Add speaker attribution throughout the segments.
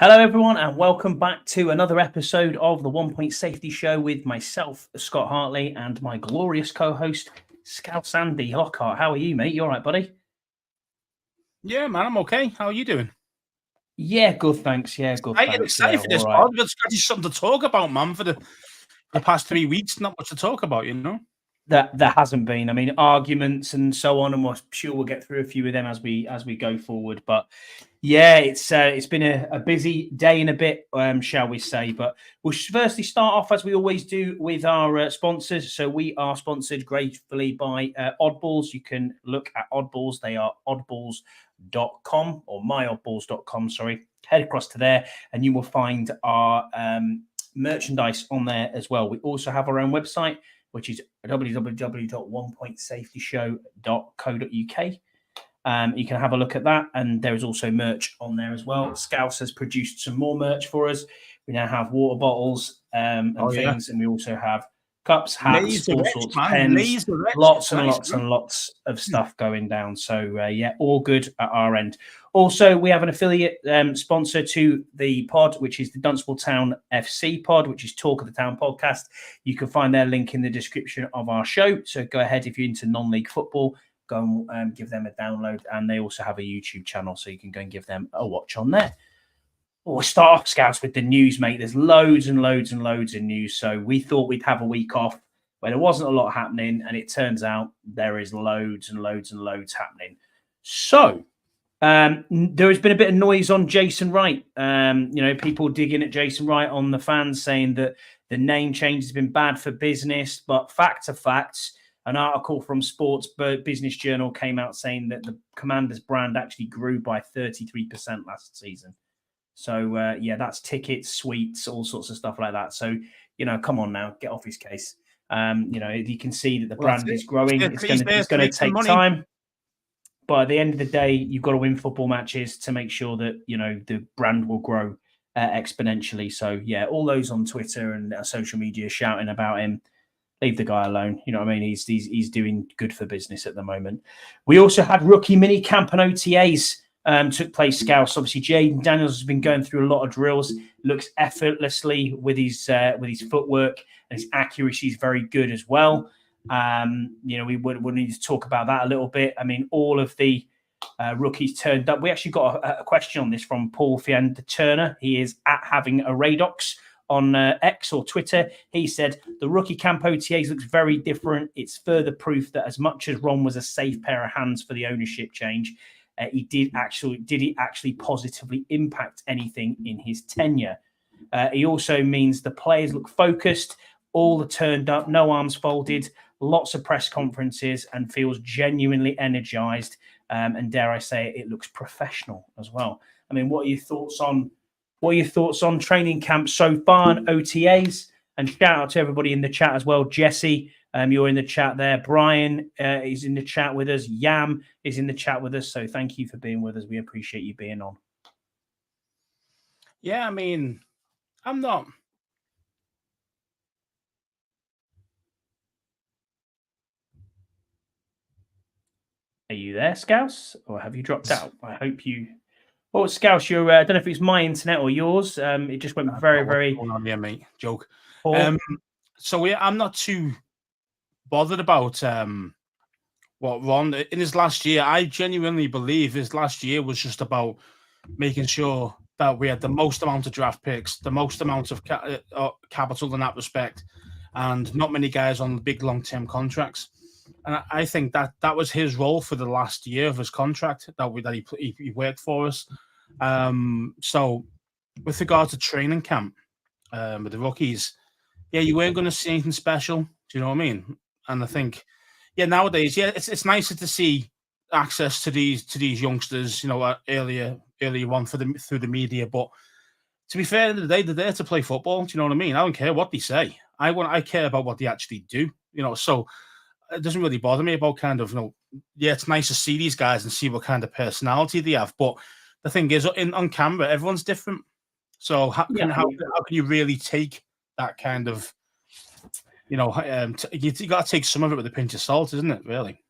Speaker 1: Hello, everyone, and welcome back to another episode of the 1 Point Safety Show with myself, Scott Hartley, and my glorious co-host, Scout Sandy Lockhart. How are you, mate? You all right, buddy?
Speaker 2: Yeah, man, I'm okay. How are you doing?
Speaker 1: Yeah, good, thanks. Yeah, good,
Speaker 2: I get
Speaker 1: thanks.
Speaker 2: excited
Speaker 1: Yeah,
Speaker 2: for this
Speaker 1: all right.
Speaker 2: pod. It's got something to talk about, man. For the past 3 weeks, not much to talk about, you know.
Speaker 1: There hasn't been. I mean, arguments and so on, and I'm sure we'll get through a few of them as we go forward. But yeah, it's been a busy day and a bit, shall we say? But we'll firstly start off as we always do with our sponsors. So we are sponsored gratefully by Oddballs. You can look at Oddballs. They are oddballs.com or myoddballs.com. Sorry, head across to there, and you will find our merchandise on there as well. We also have our own website, which is www.onepointsafetyshow.co.uk. You can have a look at that, and there is also merch on there as well. Scouse has produced some more merch for us. We now have water bottles and things, and we also have cups, hats, all sorts of pens, lots and lots of stuff going down. So yeah, all good at our end. Also, we have an affiliate sponsor to the pod, which is the Dunstable Town FC pod, which is Talk of the Town podcast. You can find their link in the description of our show. So go ahead if you're into non-league football, go and give them a download. And they also have a YouTube channel, so you can go and give them a watch on there. We'll start off, Scouts, with the news, mate. There's loads and loads and loads of news. So we thought we'd have a week off where there wasn't a lot happening, and it turns out there is loads and loads and loads happening. So there has been a bit of noise on Jason Wright. People digging at Jason Wright on the fans, saying that the name change has been bad for business. But facts are facts. An article from Sports Business Journal came out saying that the Commanders brand actually grew by 33% last season. So, that's tickets, suites, all sorts of stuff like that. So, come on now, get off his case. You can see that the brand is growing. It's going to take time. But at the end of the day, you've got to win football matches to make sure that, the brand will grow exponentially. So, yeah, all those on Twitter and social media shouting about him, leave the guy alone. You know what I mean? He's doing good for business at the moment. We also had rookie mini camp and OTAs took place, Scouse. Obviously, Jaden Daniels has been going through a lot of drills, looks effortlessly with his footwork, and his accuracy is very good as well. We would need to talk about that a little bit. I mean, all of the rookies turned up. We actually got a question on this from Paul Fienda Turner. He is at having a Radox on X or Twitter. He said the rookie camp OTAs looks very different. It's further proof that as much as Ron was a safe pair of hands for the ownership change, did he actually positively impact anything in his tenure? He also means the players look focused, all are turned up, no arms folded, lots of press conferences, and feels genuinely energized. And dare I say it looks professional as well. I mean, what are your thoughts on training camp so far and OTAs? And shout out to everybody in the chat as well. Jesse, you're in the chat there. Brian is in the chat with us. Yam is in the chat with us. So thank you for being with us. We appreciate you being on.
Speaker 2: Yeah, I mean, I'm not.
Speaker 1: Are you there, Scouse? Or have you dropped out? I hope you... Well, Scouse, you're, I don't know if it's my internet or yours. It just went very...
Speaker 2: Going on here, mate. Joke. I'm not too bothered about what Ron in his last year. I genuinely believe his last year was just about making sure that we had the most amount of draft picks, the most amount of capital in that respect, and not many guys on big long-term contracts. And I think that was his role for the last year of his contract that he worked for us. So with regard to training camp with the rookies, yeah, you weren't going to see anything special. Do you know what I mean? And I think, yeah, nowadays, yeah, it's nicer to see access to these youngsters, earlier on through the media. But to be fair, at the end of the day, they're there to play football. Do you know what I mean? I don't care what they say. I care about what they actually do. So it doesn't really bother me about kind of, yeah, it's nice to see these guys and see what kind of personality they have. But the thing is, on camera, everyone's different. So how can you really take that kind of, you got to take some of it with a pinch of salt, isn't it, really?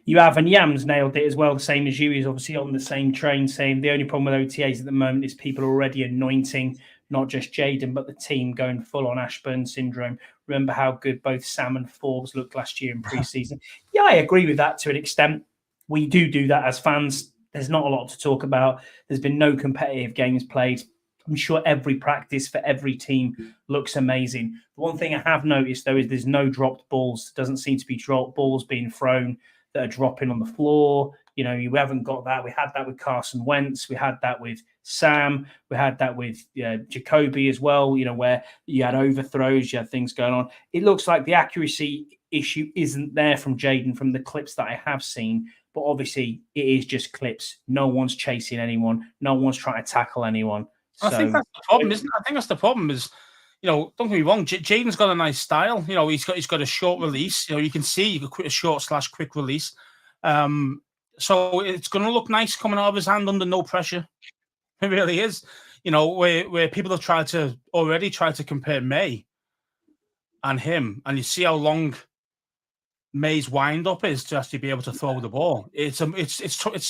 Speaker 1: You have, and Yams nailed it as well, the same as you. He's obviously on the same train, saying the only problem with OTAs at the moment is people are already anointing not just Jaden, but the team going full on Ashburn syndrome. Remember how good both Sam and Forbes looked last year in preseason? Yeah, I agree with that to an extent. We do that as fans. There's not a lot to talk about. There's been no competitive games played. I'm sure every practice for every team looks amazing. The one thing I have noticed, though, is there's no dropped balls. There doesn't seem to be dropped balls being thrown that are dropping on the floor. You know, we haven't got that. We had that with Carson Wentz. We had that with Sam. We had that with Jacoby as well, you know, where you had overthrows, you had things going on. It looks like the accuracy issue isn't there from Jaden from the clips that I have seen. But obviously, it is just clips. No one's chasing anyone. No one's trying to tackle anyone.
Speaker 2: I think that's the problem, isn't it? I think that's the problem is, you know, don't get me wrong, Jaden's got a nice style. You know, he's got a short release. You know, you can see a short/quick release. So it's going to look nice coming out of his hand under no pressure. It really is. You know, where people have already tried to compare May and him, and you see how long May's wind up is to actually be able to throw the ball. It's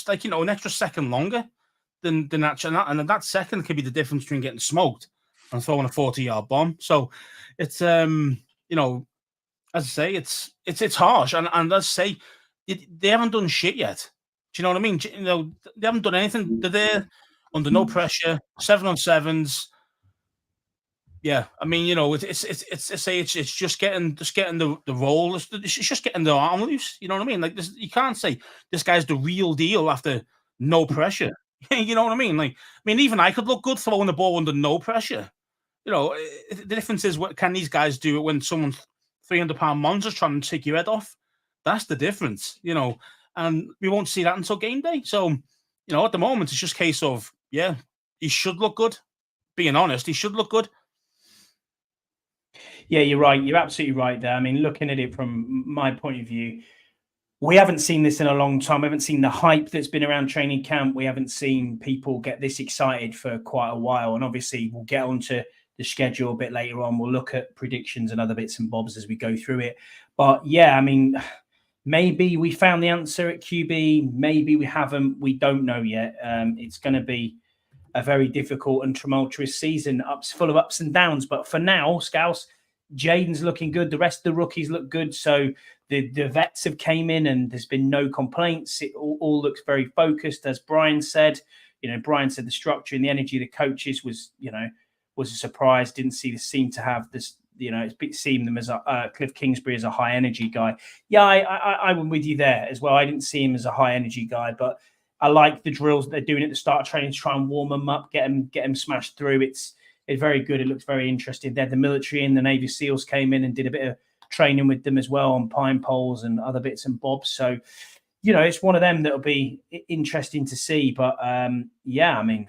Speaker 2: like, you know, an extra second longer than actually, and that second could be the difference between getting smoked and throwing a 40-yard bomb. So it's you know, as I say, it's harsh, and let's say they haven't done shit yet. Do you know what I mean? You know, they haven't done anything. They're there under no pressure, 7-on-7s. Yeah, I mean, you know, it's just getting the role. It's just getting the arm loose. You know what I mean? Like this, you can't say this guy's the real deal after no pressure. You know what I mean? Like, I mean, even I could look good throwing the ball under no pressure. You know, the difference is, what can these guys do it when someone's 300-pound monster's trying to take your head off? That's the difference, you know, and we won't see that until game day. So, you know, at the moment, it's just a case of, yeah, he should look good. Being honest, he should look good.
Speaker 1: Yeah, you're right. You're absolutely right there. I mean, looking at it from my point of view, we haven't seen this in a long time. We haven't seen the hype that's been around training camp. We haven't seen people get this excited for quite a while. And obviously, we'll get onto the schedule a bit later on. We'll look at predictions and other bits and bobs as we go through it. But yeah, I mean, maybe we found the answer at QB. Maybe we haven't. We don't know yet. It's going to be a very difficult and tumultuous season, full of ups and downs. But for now, Scouse, Jaden's looking good. The rest of the rookies look good. So the vets have came in and there's been no complaints. It all looks very focused, as Brian said. You know, Brian said the structure and the energy of the coaches was a surprise. Didn't seem to have this. You know, it's seemed them as Cliff Kingsbury as a high energy guy. Yeah, I went with you there as well. I didn't see him as a high energy guy, but I like the drills that they're doing at the start of training to try and warm them up, get them smashed through. It's very good. It looks very interesting. They had the military and the Navy SEALs came in and did a bit of training with them as well on pine poles and other bits and bobs. So, you know, it's one of them that'll be interesting to see. But yeah, I mean,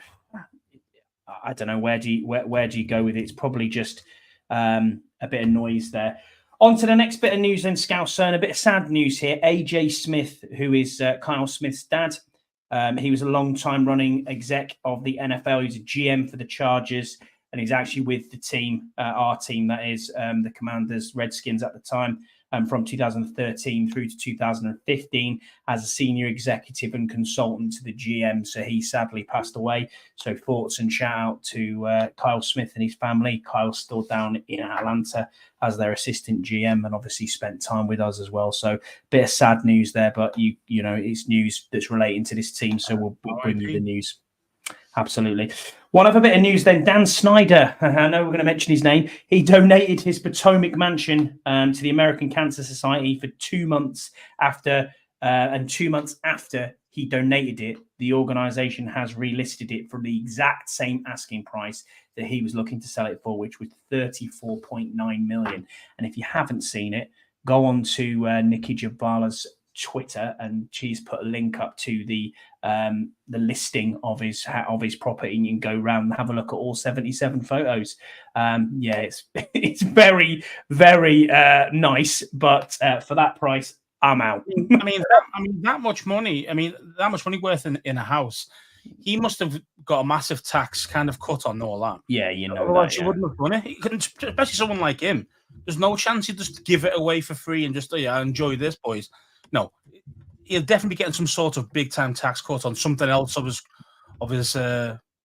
Speaker 1: I don't know, where do you go with it? It's probably just a bit of noise there. On to the next bit of news then, Scousern. A bit of sad news here. AJ Smith, who is Kyle Smith's dad. He was a long-time running exec of the NFL. He's a GM for the Chargers, and he's actually with the team, our team, that is, the Commanders, Redskins at the time, from 2013 through to 2015 as a senior executive and consultant to the GM. So he sadly passed away. So thoughts and shout out to Kyle Smith and his family. Kyle's still down in Atlanta as their assistant GM and obviously spent time with us as well. So bit of sad news there, but you know, it's news that's relating to this team. So we'll bring you the news. Absolutely. One other bit of news then, Dan Snyder, I know we're going to mention his name. He donated his Potomac mansion to the American Cancer Society for 2 months after, and 2 months after he donated it, the organization has relisted it for the exact same asking price that he was looking to sell it for, which was $34.9 million. And if you haven't seen it, go on to Nikki Javala's Twitter, and she's put a link up to the listing of his property, and you can go around and have a look at all 77 photos. Yeah, it's very, very nice, but for that price, I'm out.
Speaker 2: I mean, that much money. I mean, that much money worth in a house. He must have got a massive tax kind of cut on all that.
Speaker 1: Yeah, you know.
Speaker 2: Otherwise, you wouldn't have done it. He couldn't, especially someone like him. There's no chance he'd just give it away for free and just enjoy this, boys. No, he'll definitely be getting some sort of big time tax cut on something else of his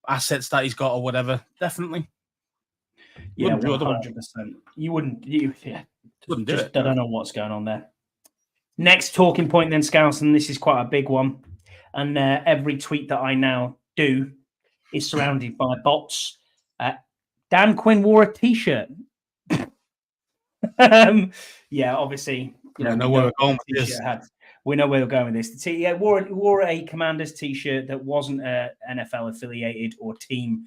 Speaker 2: assets that he's got or whatever. Definitely.
Speaker 1: Yeah, 100%. You wouldn't. Wouldn't
Speaker 2: do it.
Speaker 1: I don't know what's going on there. Next talking point, then, Scouse, and this is quite a big one. And every tweet that I now do is surrounded by bots. Dan Quinn wore a T-shirt. Yeah, obviously,
Speaker 2: we know where we're going with this.
Speaker 1: We know where we're going with this. Wore a Commanders T-shirt that wasn't NFL affiliated or team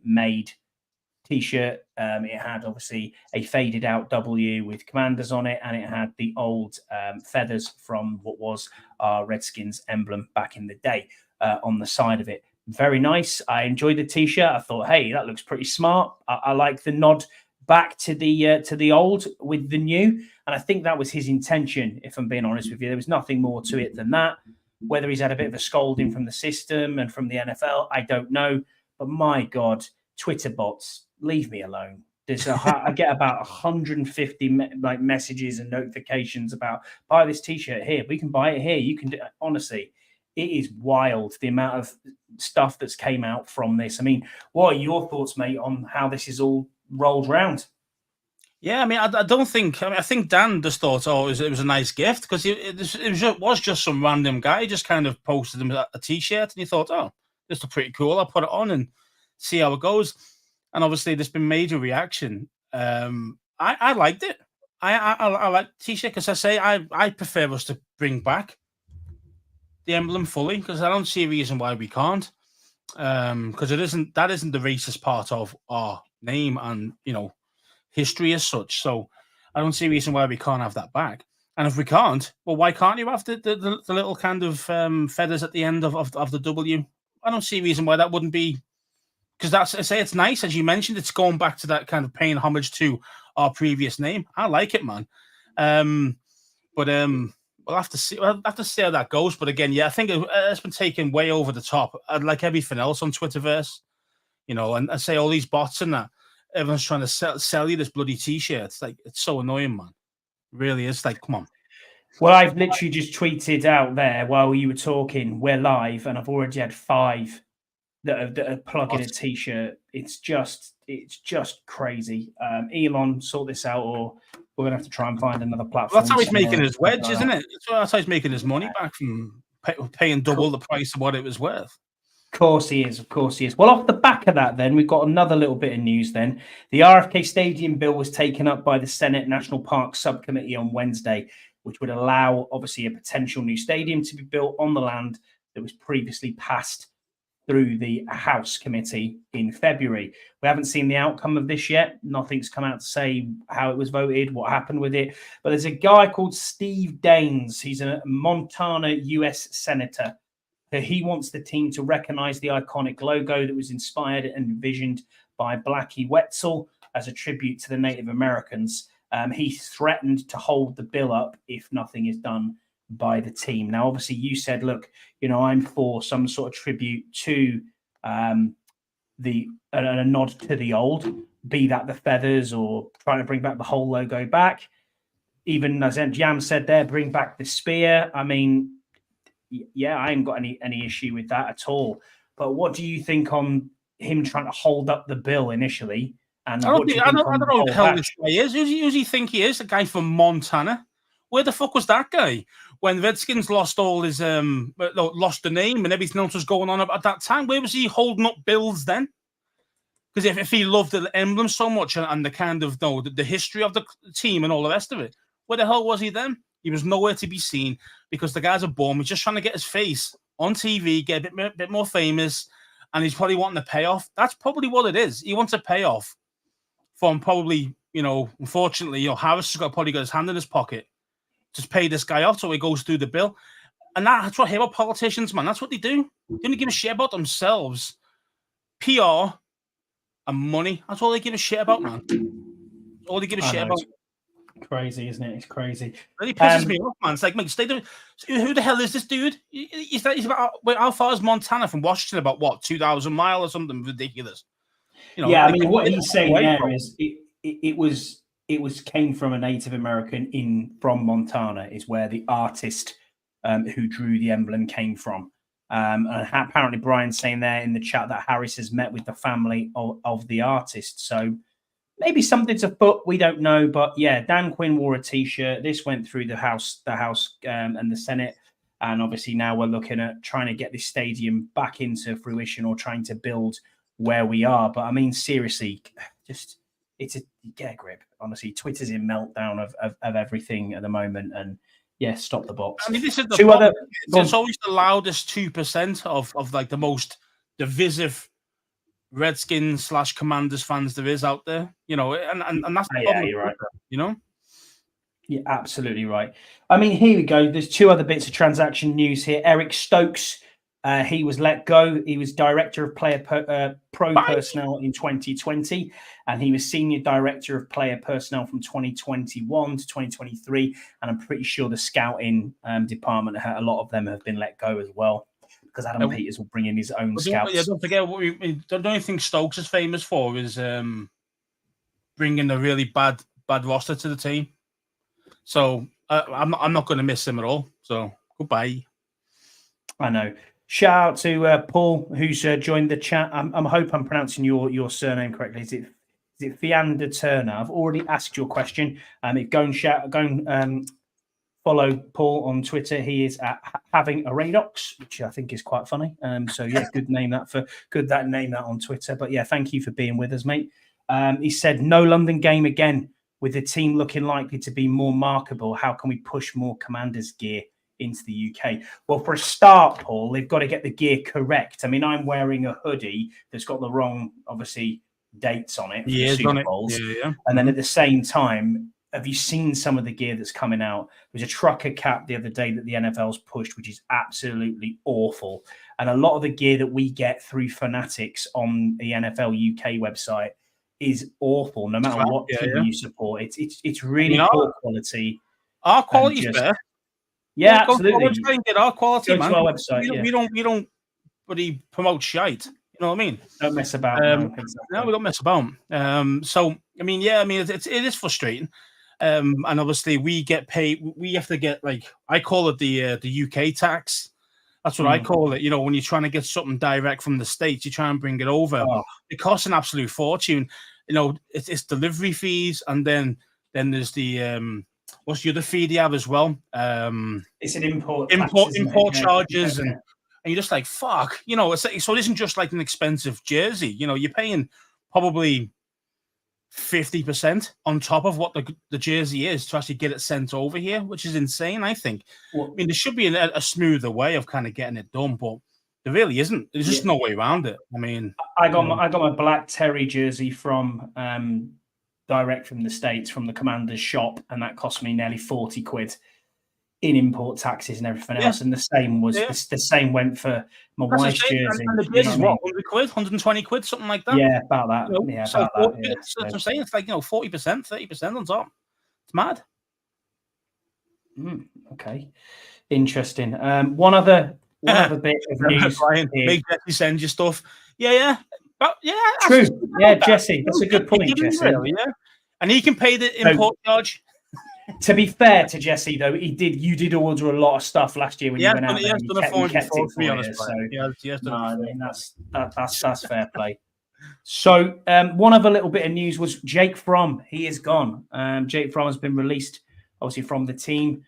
Speaker 1: made T-shirt. It had obviously a faded out W with Commanders on it, and it had the old feathers from what was our Redskins emblem back in the day on the side of it. Very nice. I enjoyed the T-shirt. I thought, hey, that looks pretty smart. I like the nod back to the old with the new, and I think that was his intention. If I'm being honest with you, there was nothing more to it than that. Whether he's had a bit of a scolding from the system and from the NFL, I don't know. But my God, Twitter bots, leave me alone. I get about 150 messages and notifications about buy this T-shirt here. We can buy it here. You can do. Honestly, it is wild the amount of stuff that's came out from this. I mean, what are your thoughts, mate, on how this is all rolled round?
Speaker 2: Yeah, I mean, I don't think. I think Dan just thought, it was a nice gift because it was just some random guy just kind of posted him a T-shirt, and he thought, oh, this is pretty cool. I'll put it on and see how it goes. And obviously, there's been major reaction. I liked it. I like the T-shirt because I prefer us to bring back the emblem fully because I don't see a reason why we can't. Because that isn't the racist part of our name and history as such. So I don't see a reason why we can't have that back. And if we can't, well, why can't you have the little kind of feathers at the end of the W? I don't see a reason why that wouldn't be. Because it's nice, as you mentioned, it's going back to that kind of paying homage to our previous name. I like it, man. But we'll have to see. We'll have to see how that goes. But again, yeah, I think it's been taken way over the top, like everything else on Twitterverse. And I say all these bots and that everyone's trying to sell you this bloody T-shirt. It's like it's so annoying, man. It really is. Like, come on.
Speaker 1: Well, I've literally just tweeted out there while you were talking. We're live, and I've already had 5. That are plugging a T-shirt. It's just crazy. Elon, sort this out, or we're gonna have to try and find another platform.
Speaker 2: Well, that's how he's making his wedge, isn't it? That's how he's making his money back from paying double the price of what it was worth.
Speaker 1: Of course he is. Well, off the back of that, then we've got another little bit of news. Then the RFK Stadium bill was taken up by the Senate National Park Subcommittee on Wednesday, which would allow, obviously, a potential new stadium to be built on the land that was previously passed through the House committee in February. We haven't seen the outcome of this yet. Nothing's come out to say how it was voted, what happened with it. But there's a guy called Steve Daines. He's a Montana U.S. senator. He wants the team to recognize the iconic logo that was inspired and envisioned by Blackie Wetzel as a tribute to the Native Americans. He threatened to hold the bill up if nothing is done by the team. Now, obviously, you said, look, I'm for some sort of tribute to a nod to the old, be that the feathers or trying to bring back the whole logo back. Even as Jam said there, bring back the spear. I mean, yeah, I ain't got any issue with that at all. But what do you think on him trying to hold up the bill initially? And I don't know
Speaker 2: who the hell this guy is. Who does he think he is? A guy from Montana? Where the fuck was that guy when Redskins lost all his lost the name and everything else was going on at that time? Where was he holding up bills then? Because if he loved the emblem so much and the kind of the history of the team and all the rest of it, where the hell was he then? He was nowhere to be seen because the guy's a bum. He's just trying to get his face on TV, get a bit more famous, and he's probably wanting a payoff. That's probably what it is. He wants a payoff from probably, unfortunately, Harris has probably got his hand in his pocket. Just pay this guy off so he goes through the bill. And that's what I hear about politicians, man. That's what they do. They don't give a shit about themselves. PR and money. That's all they give a shit about, man. That's all they give a shit about.
Speaker 1: Crazy, isn't it? It's crazy. It
Speaker 2: really pisses me off, man. It's like, mate, stay there. Who the hell is this dude? He's about, how far is Montana from Washington? About what, 2,000 miles or something ridiculous?
Speaker 1: Yeah, I mean, what he's saying there is it came from a Native American from Montana, is where the artist who drew the emblem came from. And apparently Brian's saying there in the chat that Harris has met with the family of the artist. So maybe something's afoot. We don't know. But yeah, Dan Quinn wore a T-shirt. This went through the House and the Senate. And obviously now we're looking at trying to get this stadium back into fruition or trying to build where we are. But I mean, seriously, just get a grip. Honestly, Twitter's in meltdown of everything at the moment. And yeah, stop the box.
Speaker 2: I mean, this is the it's always the loudest 2% of like the most divisive Redskins / Commanders fans there is out there, you know, and that's the problem.
Speaker 1: You're right.
Speaker 2: You know,
Speaker 1: you're absolutely right. I mean, here we go. There's two other bits of transaction news here. Eric Stokes, he was let go. He was director of pro personnel in 2020, and he was senior director of player personnel from 2021 to 2023. And I'm pretty sure the scouting department, a lot of them have been let go as well, because Adam Peters will bring in his own scouts.
Speaker 2: Yeah, don't forget the only thing Stokes is famous for is bringing a really bad roster to the team. So I'm not going to miss him at all. So goodbye.
Speaker 1: I know. Shout out to Paul, who's joined the chat. I hope I'm pronouncing your surname correctly. Is it Fiander Turner? I've already asked your question. Go and follow Paul on Twitter. He is at having a Radox, which I think is quite funny. So yeah, name that on Twitter. But yeah, thank you for being with us, mate. He said no London game again. With the team looking likely to be more marketable, how can we push more Commanders gear into the UK? Well, for a start, Paul, they've got to get the gear correct. I mean, I'm wearing a hoodie that's got the wrong, obviously, dates on it for the Super Bowls. Yeah. And then at the same time, have you seen some of the gear that's coming out? There was a trucker cap the other day that the NFL's pushed, which is absolutely awful. And a lot of the gear that we get through Fanatics on the NFL UK website is awful, no matter what team you support. It's really poor quality.
Speaker 2: Our quality is better.
Speaker 1: Yeah, absolutely.
Speaker 2: Try and get our quality, man.
Speaker 1: To our website,
Speaker 2: we don't really promote shite. You know what I mean?
Speaker 1: Don't mess about.
Speaker 2: No, we don't mess about. So I mean, it is frustrating. And obviously we get paid. We have to get, like, I call it the UK tax. That's what I call it. You know, when you're trying to get something direct from the States, you try and bring it over. It costs an absolute fortune. You know, it's delivery fees, and then there's the what's the other fee you have as well?
Speaker 1: It's an import
Speaker 2: charges, and you're just like, fuck. You know, so it isn't just like an expensive jersey. You know, you're paying probably 50% on top of what the jersey is to actually get it sent over here, which is insane, I think. I mean, there should be a smoother way of kind of getting it done, but there really isn't. There's just no way around it. I mean,
Speaker 1: I got my black Terry jersey from direct from the States, from the Commander's shop, and that cost me nearly 40 quid in import taxes and everything else. And the same was the same went for my wife's jersey.
Speaker 2: And the jersey's what, 100 quid, 120 quid, something like that.
Speaker 1: Yeah, about that. You know,
Speaker 2: so about that. That's what I'm saying. It's like, 40%, 30% on top. It's mad.
Speaker 1: Okay, interesting. One other bit of news.
Speaker 2: Make Jesse send you stuff. Yeah. But yeah,
Speaker 1: true. Yeah, Jesse, that's a good point, Jesse.
Speaker 2: Really, yeah, and he can pay the import charge.
Speaker 1: To be fair to Jesse, though, you did order a lot of stuff last year when you went out there. You kept it for you. So, I mean, that's fair play. So, one other little bit of news was Jake Fromm. He is gone. Jake Fromm has been released, obviously, from the team.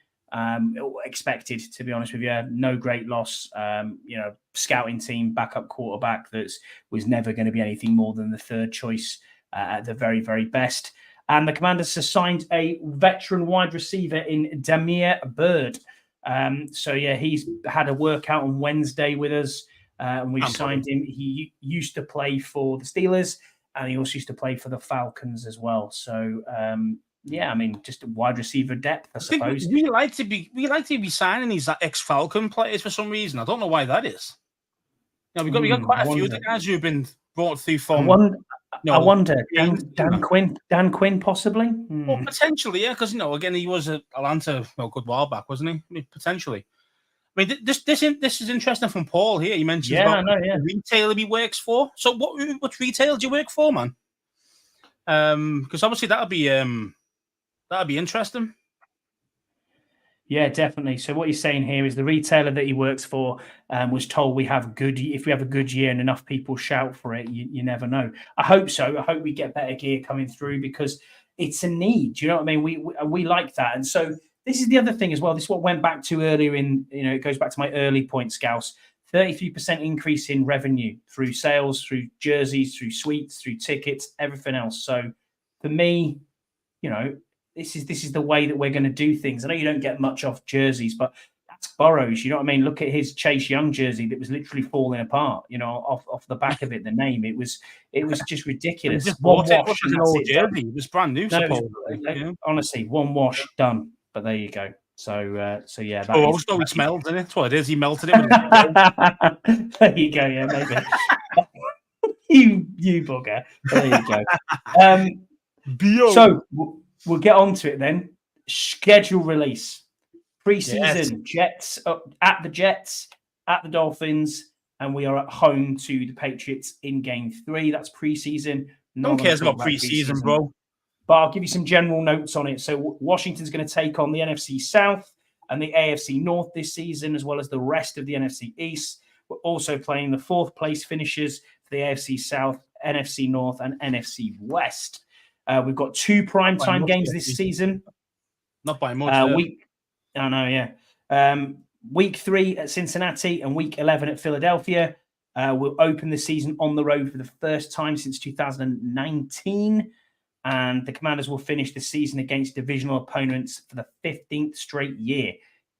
Speaker 1: Expected, to be honest with you. No great loss. Scouting team, backup quarterback that was never going to be anything more than the third choice at the very, very best. And the Commanders have signed a veteran wide receiver in Damier Byrd. He's had a workout on Wednesday with us, and we've signed him. He used to play for the Steelers, and he also used to play for the Falcons as well. So, I mean, just a wide receiver depth, I suppose.
Speaker 2: We like to be signing these ex-Falcon players for some reason. I don't know why that is. We got quite a few of the guys who've been brought through from.
Speaker 1: I wonder, Dan Quinn, possibly?
Speaker 2: Well, potentially, yeah, because, again, he was at Atlanta a good while back, wasn't he? I mean, potentially. I mean, this is interesting from Paul here. He mentions about the retailer he works for. So what retail do you work for, man? Because obviously that'd be interesting.
Speaker 1: Yeah, definitely. So what he's saying here is the retailer that he works for was told if we have a good year and enough people shout for it, you never know. I hope so. I hope we get better gear coming through because it's a need. Do you know what I mean? We like that. And so this is the other thing as well. This is what went back to earlier it goes back to my early point, Scouse. 33% increase in revenue through sales, through jerseys, through suites, through tickets, everything else. So for me, this is the way that we're going to do things. I know you don't get much off jerseys, but that's Burrows. You know what I mean? Look at his Chase Young jersey that was literally falling apart. Off the back of it, the name. It was just ridiculous.
Speaker 2: Just
Speaker 1: one
Speaker 2: wash,
Speaker 1: wash,
Speaker 2: an old jersey. It was brand new, supposedly.
Speaker 1: Honestly, one wash done. But there you go. So yeah.
Speaker 2: That also he smelled, isn't it? That's what it is. He melted it.
Speaker 1: There you go. Yeah, maybe. you bugger. There you go. So we'll get on to it then. Schedule release. Preseason. Jets at the Jets, at the Dolphins, and we are at home to the Patriots in Game 3. That's preseason.
Speaker 2: No one cares about preseason, bro.
Speaker 1: But I'll give you some general notes on it. So Washington's going to take on the NFC South and the AFC North this season, as well as the rest of the NFC East. We're also playing the 4th place finishers for the AFC South, NFC North, and NFC West. We've got 2 primetime games this season.
Speaker 2: Not by much.
Speaker 1: Week 3 at Cincinnati and week 11 at Philadelphia. We'll open the season on the road for the first time since 2019. And the Commanders will finish the season against divisional opponents for the 15th straight year,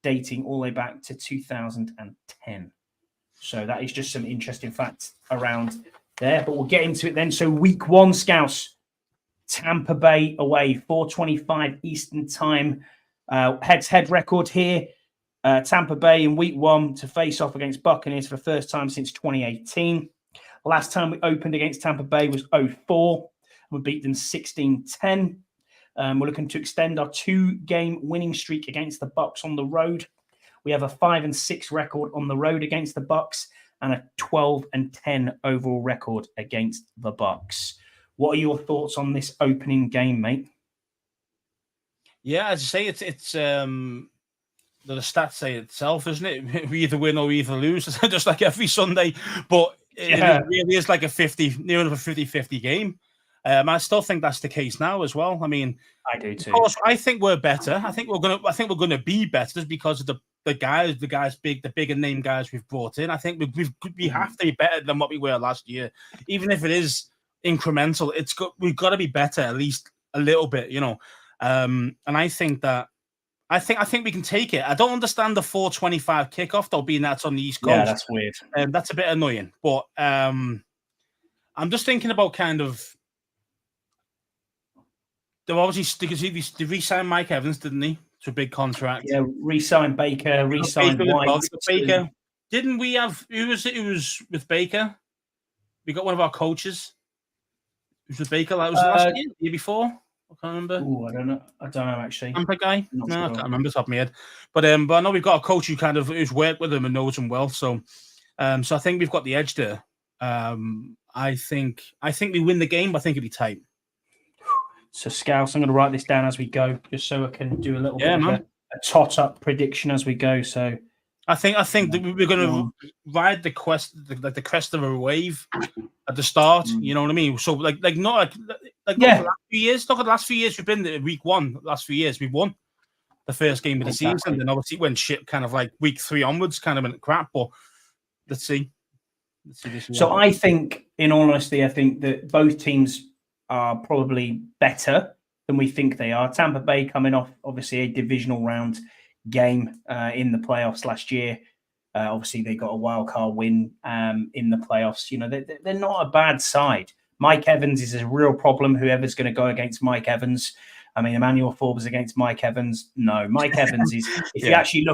Speaker 1: dating all the way back to 2010. So that is just some interesting facts around there. But we'll get into it then. So week 1, Scouse. Tampa Bay away, 4:25 Eastern time. Head-to-head record here. Tampa Bay in week 1 to face off against Buccaneers for the first time since 2018. Last time we opened against Tampa Bay was 2004. We beat them 16-10. We're looking to extend our 2-game winning streak against the Bucs on the road. We have a 5-6 record on the road against the Bucs and a 12-10 overall record against the Bucs. What are your thoughts on this opening game, mate?
Speaker 2: Yeah, as I say, it's the stats say itself, isn't it? We either win or we either lose, just like every Sunday. But it really is like near enough a 50-50 game. I still think that's the case now as well. I mean,
Speaker 1: I do too.
Speaker 2: Of course, I think we're better. I think we're gonna be better just because of the guys, the bigger name guys we've brought in. I think we have to be better than what we were last year, even if it is incremental. We've got to be better at least a little bit, And I think we can take it. I don't understand the 4:25 kickoff though, being that's on the East Coast.
Speaker 1: Yeah, that's weird.
Speaker 2: That's a bit annoying. But I'm just thinking about kind of. They obviously they re-signed Mike Evans, didn't he? It's a big contract.
Speaker 1: Yeah, re-signed Baker, re-signed White.
Speaker 2: Baker. Didn't we have who was with Baker? We got one of our coaches. Who was with Baker? That was last year before. I can't remember.
Speaker 1: Oh, I don't know actually.
Speaker 2: Tampa guy? No, I can't remember the top of my head. But I know we've got a coach who's worked with him and knows him well. So I think we've got the edge there. I think we win the game, but I think it'll be tight.
Speaker 1: So, Scouse, I'm going to write this down as we go, just so I can do a little bit of a tot-up prediction as we go. So,
Speaker 2: I think that we're going to ride the crest of a wave at the start. You know what I mean? So, the last few years. Look at the last few years we've been there. Week 1, last few years we've won the first game of the season. And then obviously it went shit, kind of like week 3 onwards, kind of went crap. But let's see.
Speaker 1: So, I think, in all honesty, I think that both teams are probably better than we think they are. Tampa Bay coming off, obviously, a divisional round game in the playoffs last year. Obviously, they got a wild card win in the playoffs. They're not a bad side. Mike Evans is a real problem. Whoever's going to go against Mike Evans. I mean, Emmanuel Forbes against Mike Evans. No, Mike Evans is. If you actually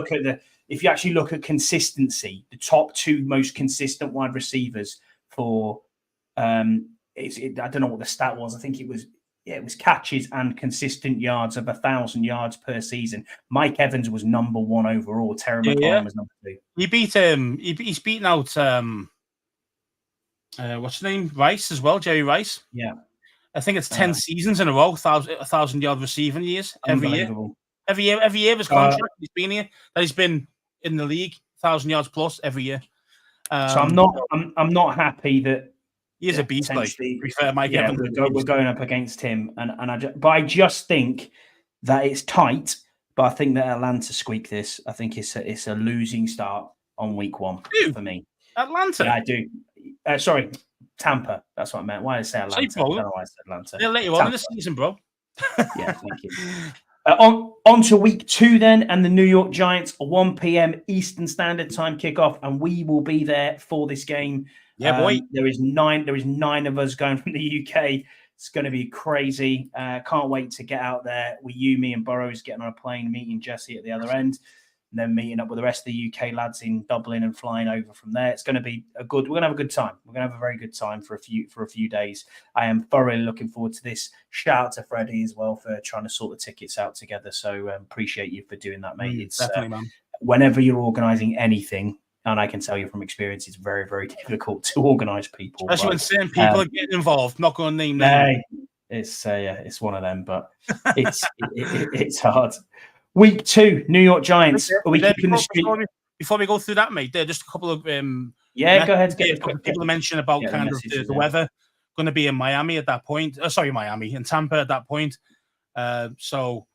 Speaker 1: look at consistency, the top 2 most consistent wide receivers for. I don't know what the stat was. I think it was catches and consistent yards of 1,000 yards per season. Mike Evans was number 1 overall. Terry McLaurin was number 2.
Speaker 2: He beat he's beaten out what's his name? Rice as well, Jerry Rice.
Speaker 1: Yeah.
Speaker 2: I think it's 10 seasons in a row, 1,000-yard receiving years every year. Every year of his contract, he's been here. That he's been in the league, 1,000 yards plus every year.
Speaker 1: So I'm not happy that
Speaker 2: he is a beast. Like, to be fair, Mike Evans,
Speaker 1: we're going up against him, but I just think that it's tight. But I think that Atlanta squeak this. I think it's a losing start on week 1 for me.
Speaker 2: Atlanta?
Speaker 1: Yeah, I do. Sorry, Tampa. That's what I meant. Why did I say Atlanta? I don't know why I said Atlanta.
Speaker 2: They'll let you on in the season, bro.
Speaker 1: Yeah, thank you. On to week 2 then, and the New York Giants, 1 p.m. Eastern Standard Time kickoff, and we will be there for this game.
Speaker 2: Yeah, boy.
Speaker 1: There is 9 of us going from the UK. It's going to be crazy. Can't wait to get out there. Me and Burrows getting on a plane, meeting Jesse at the other end, and then meeting up with the rest of the UK lads in Dublin and flying over from there. It's going to be we're going to have a good time. We're going to have a very good time for a few days. I am thoroughly looking forward to this. Shout out to Freddie as well for trying to sort the tickets out together. So appreciate you for doing that, mate. It's
Speaker 2: definitely, man.
Speaker 1: Whenever you're organising anything, and I can tell you from experience, it's very, very difficult to organise people.
Speaker 2: Especially when certain people are getting involved. Not going to name names.
Speaker 1: It's one of them, but it's hard. Week 2, New York Giants. Are we keeping the streak?
Speaker 2: Before we go through that, mate, there just a couple of
Speaker 1: go ahead.
Speaker 2: People mention about kind of the weather going to be in Miami at that point. Miami and Tampa at that point. So,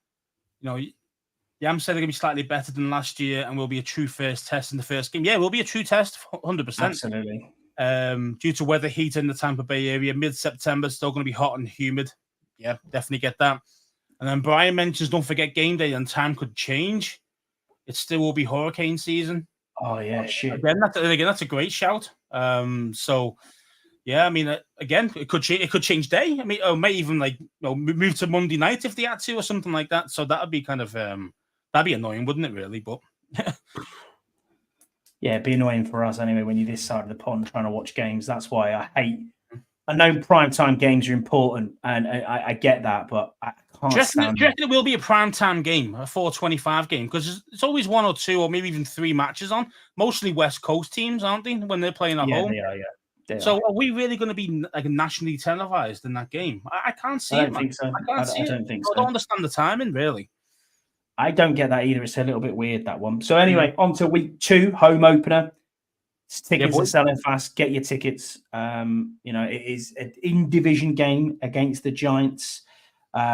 Speaker 2: Yam said they're going to be slightly better than last year, and will be a true first test in the first game. Yeah, it will be a true test, 100%.
Speaker 1: Absolutely.
Speaker 2: Due to weather heat in the Tampa Bay area, mid-September, still going to be hot and humid. Yeah, definitely get that. And then Brian mentions, don't forget game day, and time could change. It still will be hurricane season.
Speaker 1: Oh, yeah, shit.
Speaker 2: Again, that's a great shout. So, yeah, I mean, again, it could change day. I mean, or may even move to Monday night if they had to, or something like that. So that would be kind of that'd be annoying, wouldn't it? Really, but
Speaker 1: yeah, it'd be annoying for us anyway when you're this side of the pond trying to watch games. That's why I hate. I know primetime games are important, and I get that, but I can't stand it.
Speaker 2: Do you reckon it will be a primetime game, a 4:25 game? Because it's always 1 or 2 or maybe even 3 matches on. Mostly West Coast teams, aren't they, when they're playing at home?
Speaker 1: They are, yeah.
Speaker 2: So are we really going to be nationally televised in that game? I can't see it.
Speaker 1: I don't think so. I don't think so.
Speaker 2: I don't understand the timing, really.
Speaker 1: I don't get that either. It's a little bit weird, that one. So anyway, on to week 2, home opener. Tickets are selling fast. Get your tickets. It is an in-division game against the Giants.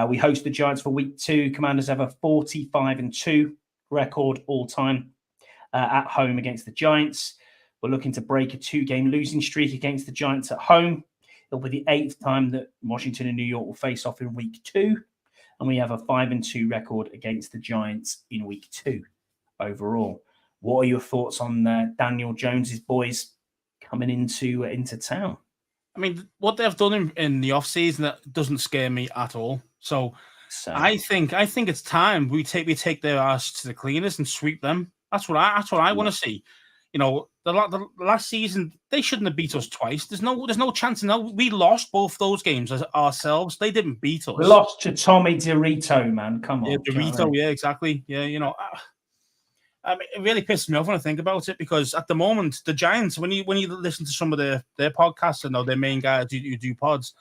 Speaker 1: We host the Giants for week 2. Commanders have a 45-2 record all-time at home against the Giants. We're looking to break a 2-game losing streak against the Giants at home. It'll be the 8th time that Washington and New York will face off in week 2. And we have a 5-2 record against the Giants in week 2 overall. What are your thoughts on Daniel Jones's boys coming into town?
Speaker 2: I mean, what they've done in the offseason, that doesn't scare me at all. So I think it's time we take their ass to the cleaners and sweep them. That's what I want to see. The last season they shouldn't have beat us twice. There's no chance. We lost both those games ourselves. They didn't beat us.
Speaker 1: We lost to Tommy DeRito, man. Come on,
Speaker 2: DeRito. Yeah, exactly. Yeah, I mean, it really pisses me off when I think about it, because at the moment the Giants, when you listen to some of their podcasts and their main guys who do pods,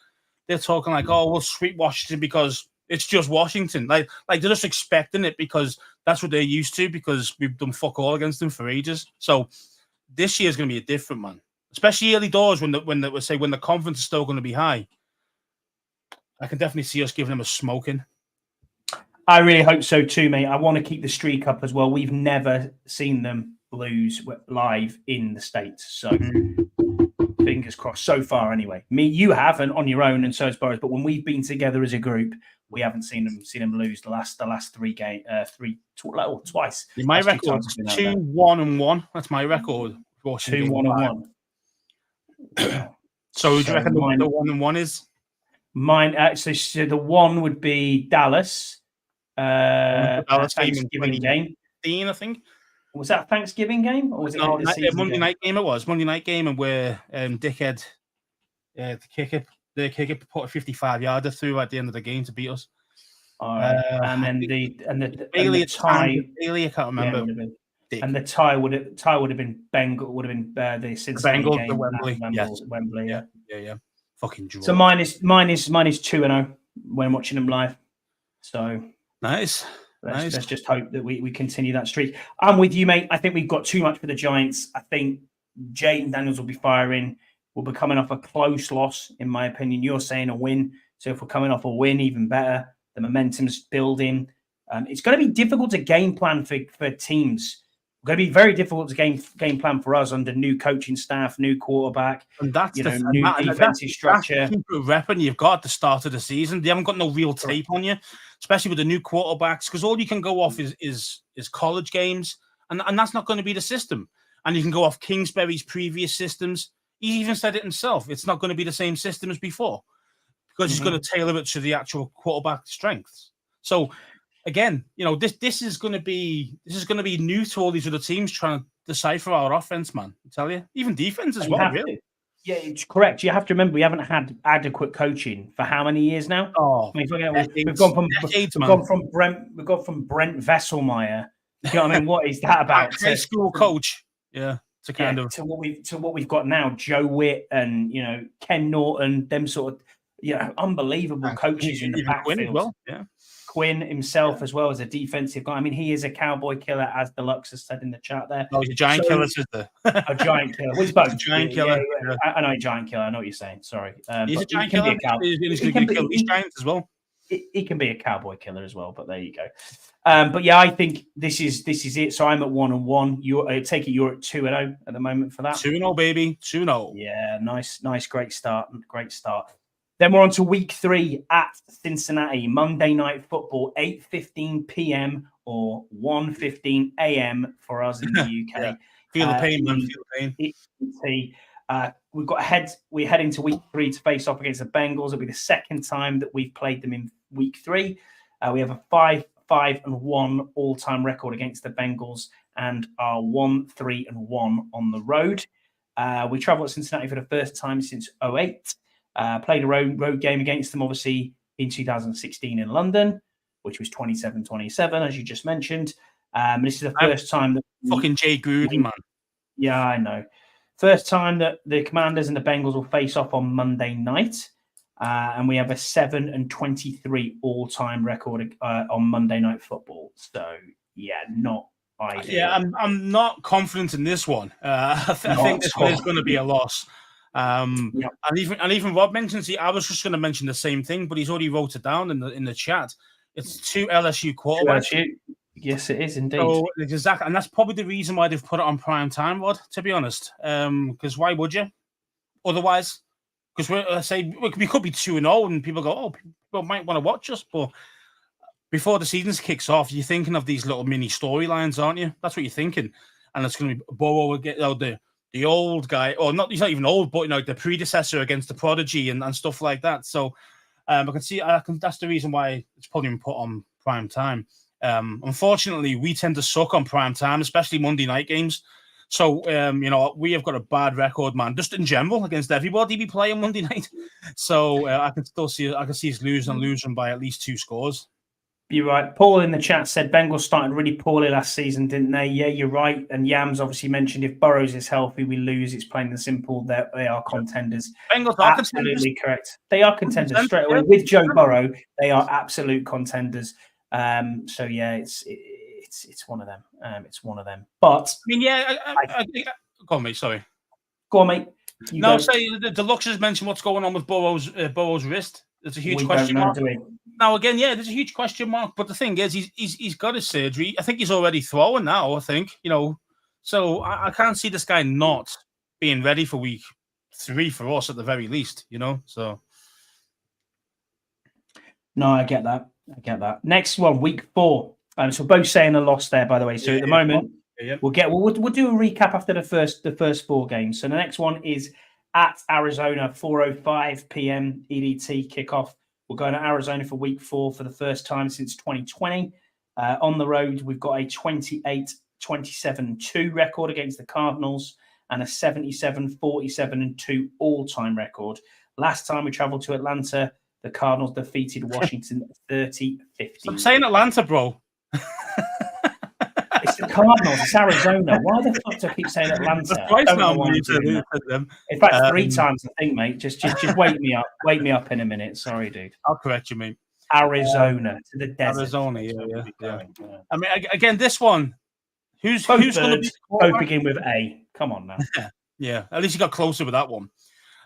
Speaker 2: they're talking like, oh, we'll sweep Washington because it's just Washington. Like they're just expecting it because that's what they're used to, because we've done fuck all against them for ages. So this year is going to be a different one, especially early doors when the confidence is still going to be high. I can definitely see us giving them a smoking.
Speaker 1: I really hope so too, mate. I want to keep the streak up as well. We've never seen them lose live in the States. So fingers crossed so far anyway. You haven't on your own, and so has Boris, but when we've been together as a group, we haven't seen them lose the last 3 games, twice.
Speaker 2: My record is 2-1-1. That's my record.
Speaker 1: 2-1-1.
Speaker 2: So do you reckon the 1-1 is?
Speaker 1: Mine actually, so the 1 would be Dallas. Thanksgiving game.
Speaker 2: I think.
Speaker 1: Was that a Thanksgiving game, or was it
Speaker 2: a Monday night game? It was Monday night game, and where Dickhead, the kicker put a 55-yarder through at the end of the game to beat us.
Speaker 1: And then the Bailey tie.
Speaker 2: Bailey, I can't remember.
Speaker 1: Yeah, and the tie would have been the Cincinnati
Speaker 2: Bengals
Speaker 1: game.
Speaker 2: The Wembley. Yes.
Speaker 1: Wembley.
Speaker 2: Yeah. Fucking draw.
Speaker 1: So mine is 2-0 when watching them live. So
Speaker 2: nice.
Speaker 1: Let's just hope that we continue that streak. I'm with you, mate. I think we've got too much for the Giants. I think Jayden Daniels will be firing. We'll be coming off a close loss, in my opinion. You're saying a win. So if we're coming off a win, even better. The momentum's building. It's going to be difficult to game plan for teams. It's going to be very difficult to game plan for us under new coaching staff, new quarterback,
Speaker 2: and that's
Speaker 1: new defensive structure.
Speaker 2: Repping you've got at the start of the season. They haven't got no real tape on you, especially with the new quarterbacks, because all you can go off is college games, and that's not going to be the system. And you can go off Kingsbury's previous systems. He even said it himself. It's not going to be the same system as before because he's going to tailor it to the actual quarterback strengths. So again, this is going to be new to all these other teams trying to decipher our offense, man. I tell you, even defense as well, really.
Speaker 1: Yeah, it's correct. You have to remember we haven't had adequate coaching for how many years now?
Speaker 2: Oh,
Speaker 1: we've gone from Brent Vesselmeyer. You know what I mean? What is that about?
Speaker 2: High school coach. Yeah.
Speaker 1: To what we've got now, Joe Witt and Ken Norton, them sort of unbelievable coaches in the backfield. Quinn himself as well as a defensive guy. I mean, he is a cowboy killer, as Deluxe has said in the chat there.
Speaker 2: Oh, he's a giant killer, sister.
Speaker 1: A giant killer. Well, he's both.
Speaker 2: Giant killer.
Speaker 1: Yeah. I know a giant killer. I know what you're saying. Sorry.
Speaker 2: He's a giant killer. He's going to kill these giants as well.
Speaker 1: He can be a cowboy killer as well, but there you go. But yeah, I think this is it. So I'm at 1-1. I take it you're at 2-0 at the moment for that.
Speaker 2: 2-0, baby. 2-0.
Speaker 1: Yeah, nice, great start. Then we're on to week 3 at Cincinnati, Monday Night Football, 8:15 p.m. or 1:15 a.m. for us in the UK.
Speaker 2: Yeah. Feel the pain, man. Feel the
Speaker 1: pain. We're heading to week 3 to face off against the Bengals. It'll be the second time that we've played them in week 3. We have a 5-5-1 all-time record against the Bengals and are 1-3-1 on the road. We travel to Cincinnati for the first time since 2008. Played a road game against them, obviously, in 2016 in London, which was 27-27, as you just mentioned. This is the first time that...
Speaker 2: Fucking Jay Gruden, man.
Speaker 1: Yeah, I know. First time that the Commanders and the Bengals will face off on Monday night. And we have a 7-23 all-time record on Monday Night Football. So, yeah, not ideal.
Speaker 2: Yeah, I'm not confident in this one. I think this one is going to be a loss. And even Rob mentions I was just going to mention the same thing, but he's already wrote it down in the chat. It's 2 LSU quarterbacks.
Speaker 1: Yes, it is indeed.
Speaker 2: So, exactly, and that's probably the reason why they've put it on prime time, Rod. To be honest, because why would you? Otherwise, because we could be 2-0, and people go, "Oh, people might want to watch us." But before the season kicks off, you're thinking of these little mini storylines, aren't you? That's what you're thinking, and it's going to be Burrow will get the old guy, or not. He's not even old, but the predecessor against the prodigy and stuff like that. So I can see. That's the reason why it's probably been put on prime time. Unfortunately, we tend to suck on prime time, especially Monday night games. So we have got a bad record, man. Just in general against everybody we play on Monday night. So I can see us losing by at least 2 scores.
Speaker 1: You're right. Paul in the chat said Bengals started really poorly last season, didn't they? Yeah, you're right. And Yams obviously mentioned if Burrows is healthy, we lose. It's plain and simple. They are contenders.
Speaker 2: Bengals are
Speaker 1: absolutely correct. They are contenders straight away. With Joe Burrow, they are absolute contenders. So yeah, it's one of them. It's one of them. But
Speaker 2: I mean, go on, mate. Sorry.
Speaker 1: Go on, mate.
Speaker 2: The Deluxe has mentioned what's going on with Burrow's wrist. There's a huge question mark. Now, again, there's a huge question mark. But the thing is, he's got his surgery. I think he's already throwing now. I think so I can't see this guy not being ready for week 3 for us at the very least. So.
Speaker 1: No, I get that. Next one, week 4. So both saying a loss there, by the way. So at the moment, we'll do a recap after the first 4 games. So the next one is at Arizona, 4:05 p.m. EDT kickoff. We're going to Arizona for week 4 for the first time since 2020. On the road, we've got a 28-27-2 record against the Cardinals and a 77-47-2 all-time record. Last time we traveled to Atlanta, the Cardinals defeated Washington 30-50.
Speaker 2: I'm saying Atlanta, bro.
Speaker 1: It's the Cardinals. It's Arizona. Why the fuck do I keep saying Atlanta? In fact, 3 times, I think, mate. Just wake me up. Wake me up in a minute. Sorry, dude.
Speaker 2: I'll correct you, mate.
Speaker 1: Arizona to the desert.
Speaker 2: Arizona, yeah. I mean, again, this one, who's going to be
Speaker 1: both begin with A. Come on now.
Speaker 2: Yeah, at least you got closer with that one.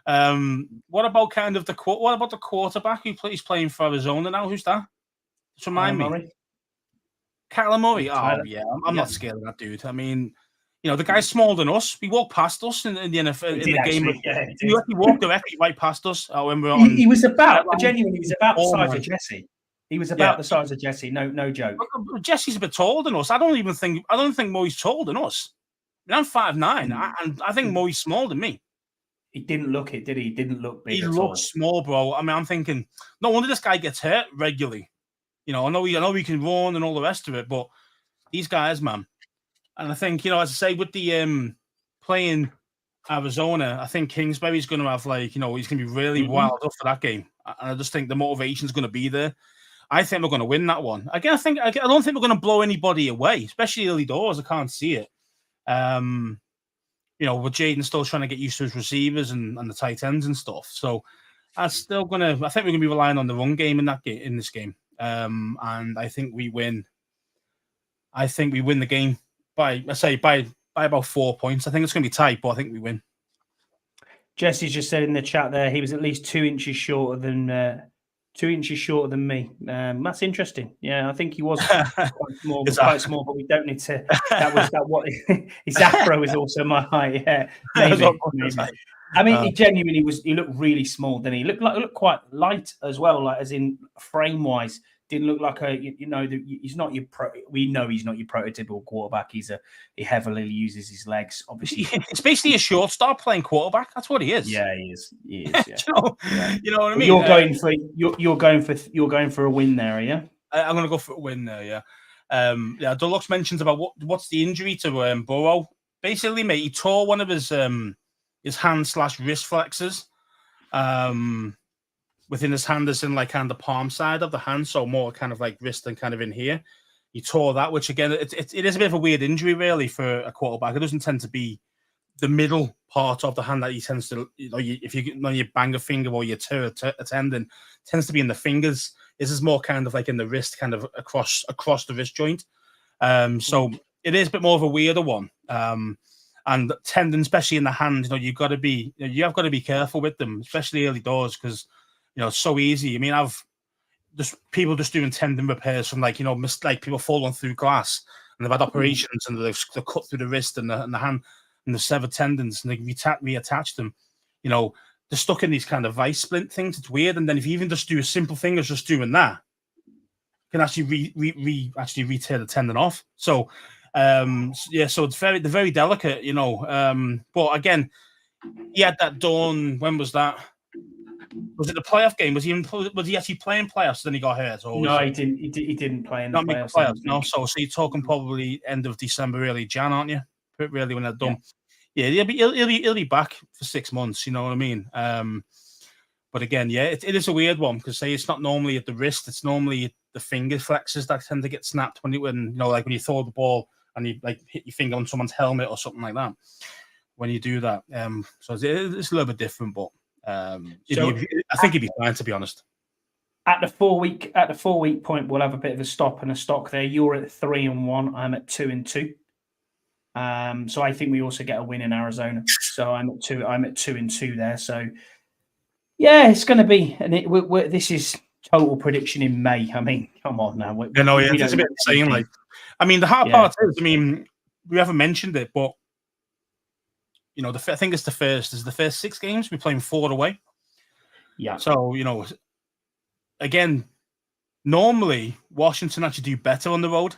Speaker 2: What about the quarterback he's playing for Arizona now? Who's that? Just remind me. Kyler Murray. Oh yeah, I'm not scared of that dude. I mean, the guy's smaller than us. He walked past us in the NFL in the game. He walked directly right past us.
Speaker 1: He was about genuinely. He was about the size of Jesse. He was about the size of Jesse. No joke.
Speaker 2: Jesse's a bit taller than us. I don't think Murray's taller than us. I mean, I'm 5'9", and I think Murray's smaller than me.
Speaker 1: He didn't look it, did he? He didn't look big.
Speaker 2: He looked small, bro. I mean, I'm thinking, no wonder this guy gets hurt regularly. I know he can run and all the rest of it, but these guys, man. And I think, as I say, with the playing Arizona, I think Kingsbury's going to have he's going to be really wild up for that game. And I just think the motivation's going to be there. I think we're going to win that one. Again, I don't think we're going to blow anybody away, especially early doors. I can't see it. With Jaden still trying to get used to his receivers and the tight ends and stuff. So I think we're going to be relying on the run game in this game. And I think we win. I think we win the game by about 4 points. I think it's going to be tight, but I think we win.
Speaker 1: Jesse's just said in the chat there he was at least 2 inches shorter than me. That's interesting. Yeah, I think he was quite small, but we don't need to. His afro is also my height. Yeah, maybe. I mean, he genuinely was. He looked really small. Then he looked quite light as well, as in frame wise. Didn't look like he's not your we know he's not your prototypical quarterback. He heavily uses his legs. Obviously,
Speaker 2: it's basically a shortstop playing quarterback. That's what he is.
Speaker 1: Yeah, he is. Yeah.
Speaker 2: You know what I mean?
Speaker 1: You're going for a win there, yeah.
Speaker 2: I'm going to go for a win there. Yeah. Deluxe mentions about what's the injury to Burrow. Basically, mate, he tore one of his hand/wrist flexors. Within his hand, is in kind of the palm side of the hand, so more kind of like wrist and kind of in here. He tore that, which again, it is a bit of a weird injury, really, for a quarterback. It doesn't tend to be the middle part of the hand that he tends to, if you bang a finger or you tear a tendon, tends to be in the fingers. This is more kind of like in the wrist, kind of across the wrist joint. So it is a bit more of a weirder one. And tendons, especially in the hand, you have got to be careful with them, especially early doors, because it's so easy. I mean, I've just people just doing tendon repairs from people falling through glass, and they've had operations and they've cut through the wrist and the hand and the severed tendons, and they reattach them. They're stuck in these kind of vice splint things. It's weird. And then if you even just do a simple thing as just doing that, you can actually re-tear the tendon off. So so they're very delicate, But again, he had that done. When was that? Was it the playoff game? Was he actually playing playoffs? Then he got hurt.
Speaker 1: No, he didn't. He didn't play in the
Speaker 2: playoffs. No, so you're talking probably end of December, early Jan, aren't you? Really, when they're done. Yeah, he'll be back for 6 months. You know what I mean? But again, it is a weird one because it's not normally at the wrist. It's normally the finger flexors that tend to get snapped when when you throw the ball and you hit your finger on someone's helmet or something like that. When you do that, so it's a little bit different, but. I think he'd be fine, to be honest.
Speaker 1: At the 4 week point, we'll have a bit of a stop and a stock there. You're at 3-1. I'm at 2-2. So I think we also get a win in Arizona. So I'm at 2-2 there. So yeah, it's going to be. And this is total prediction in May. I mean, come on now.
Speaker 2: It's a bit insane. I mean, the hard part is, we haven't mentioned it, but. I think it's the first 6 games. We're playing 4 away.
Speaker 1: Yeah.
Speaker 2: So, again, normally Washington actually do better on the road,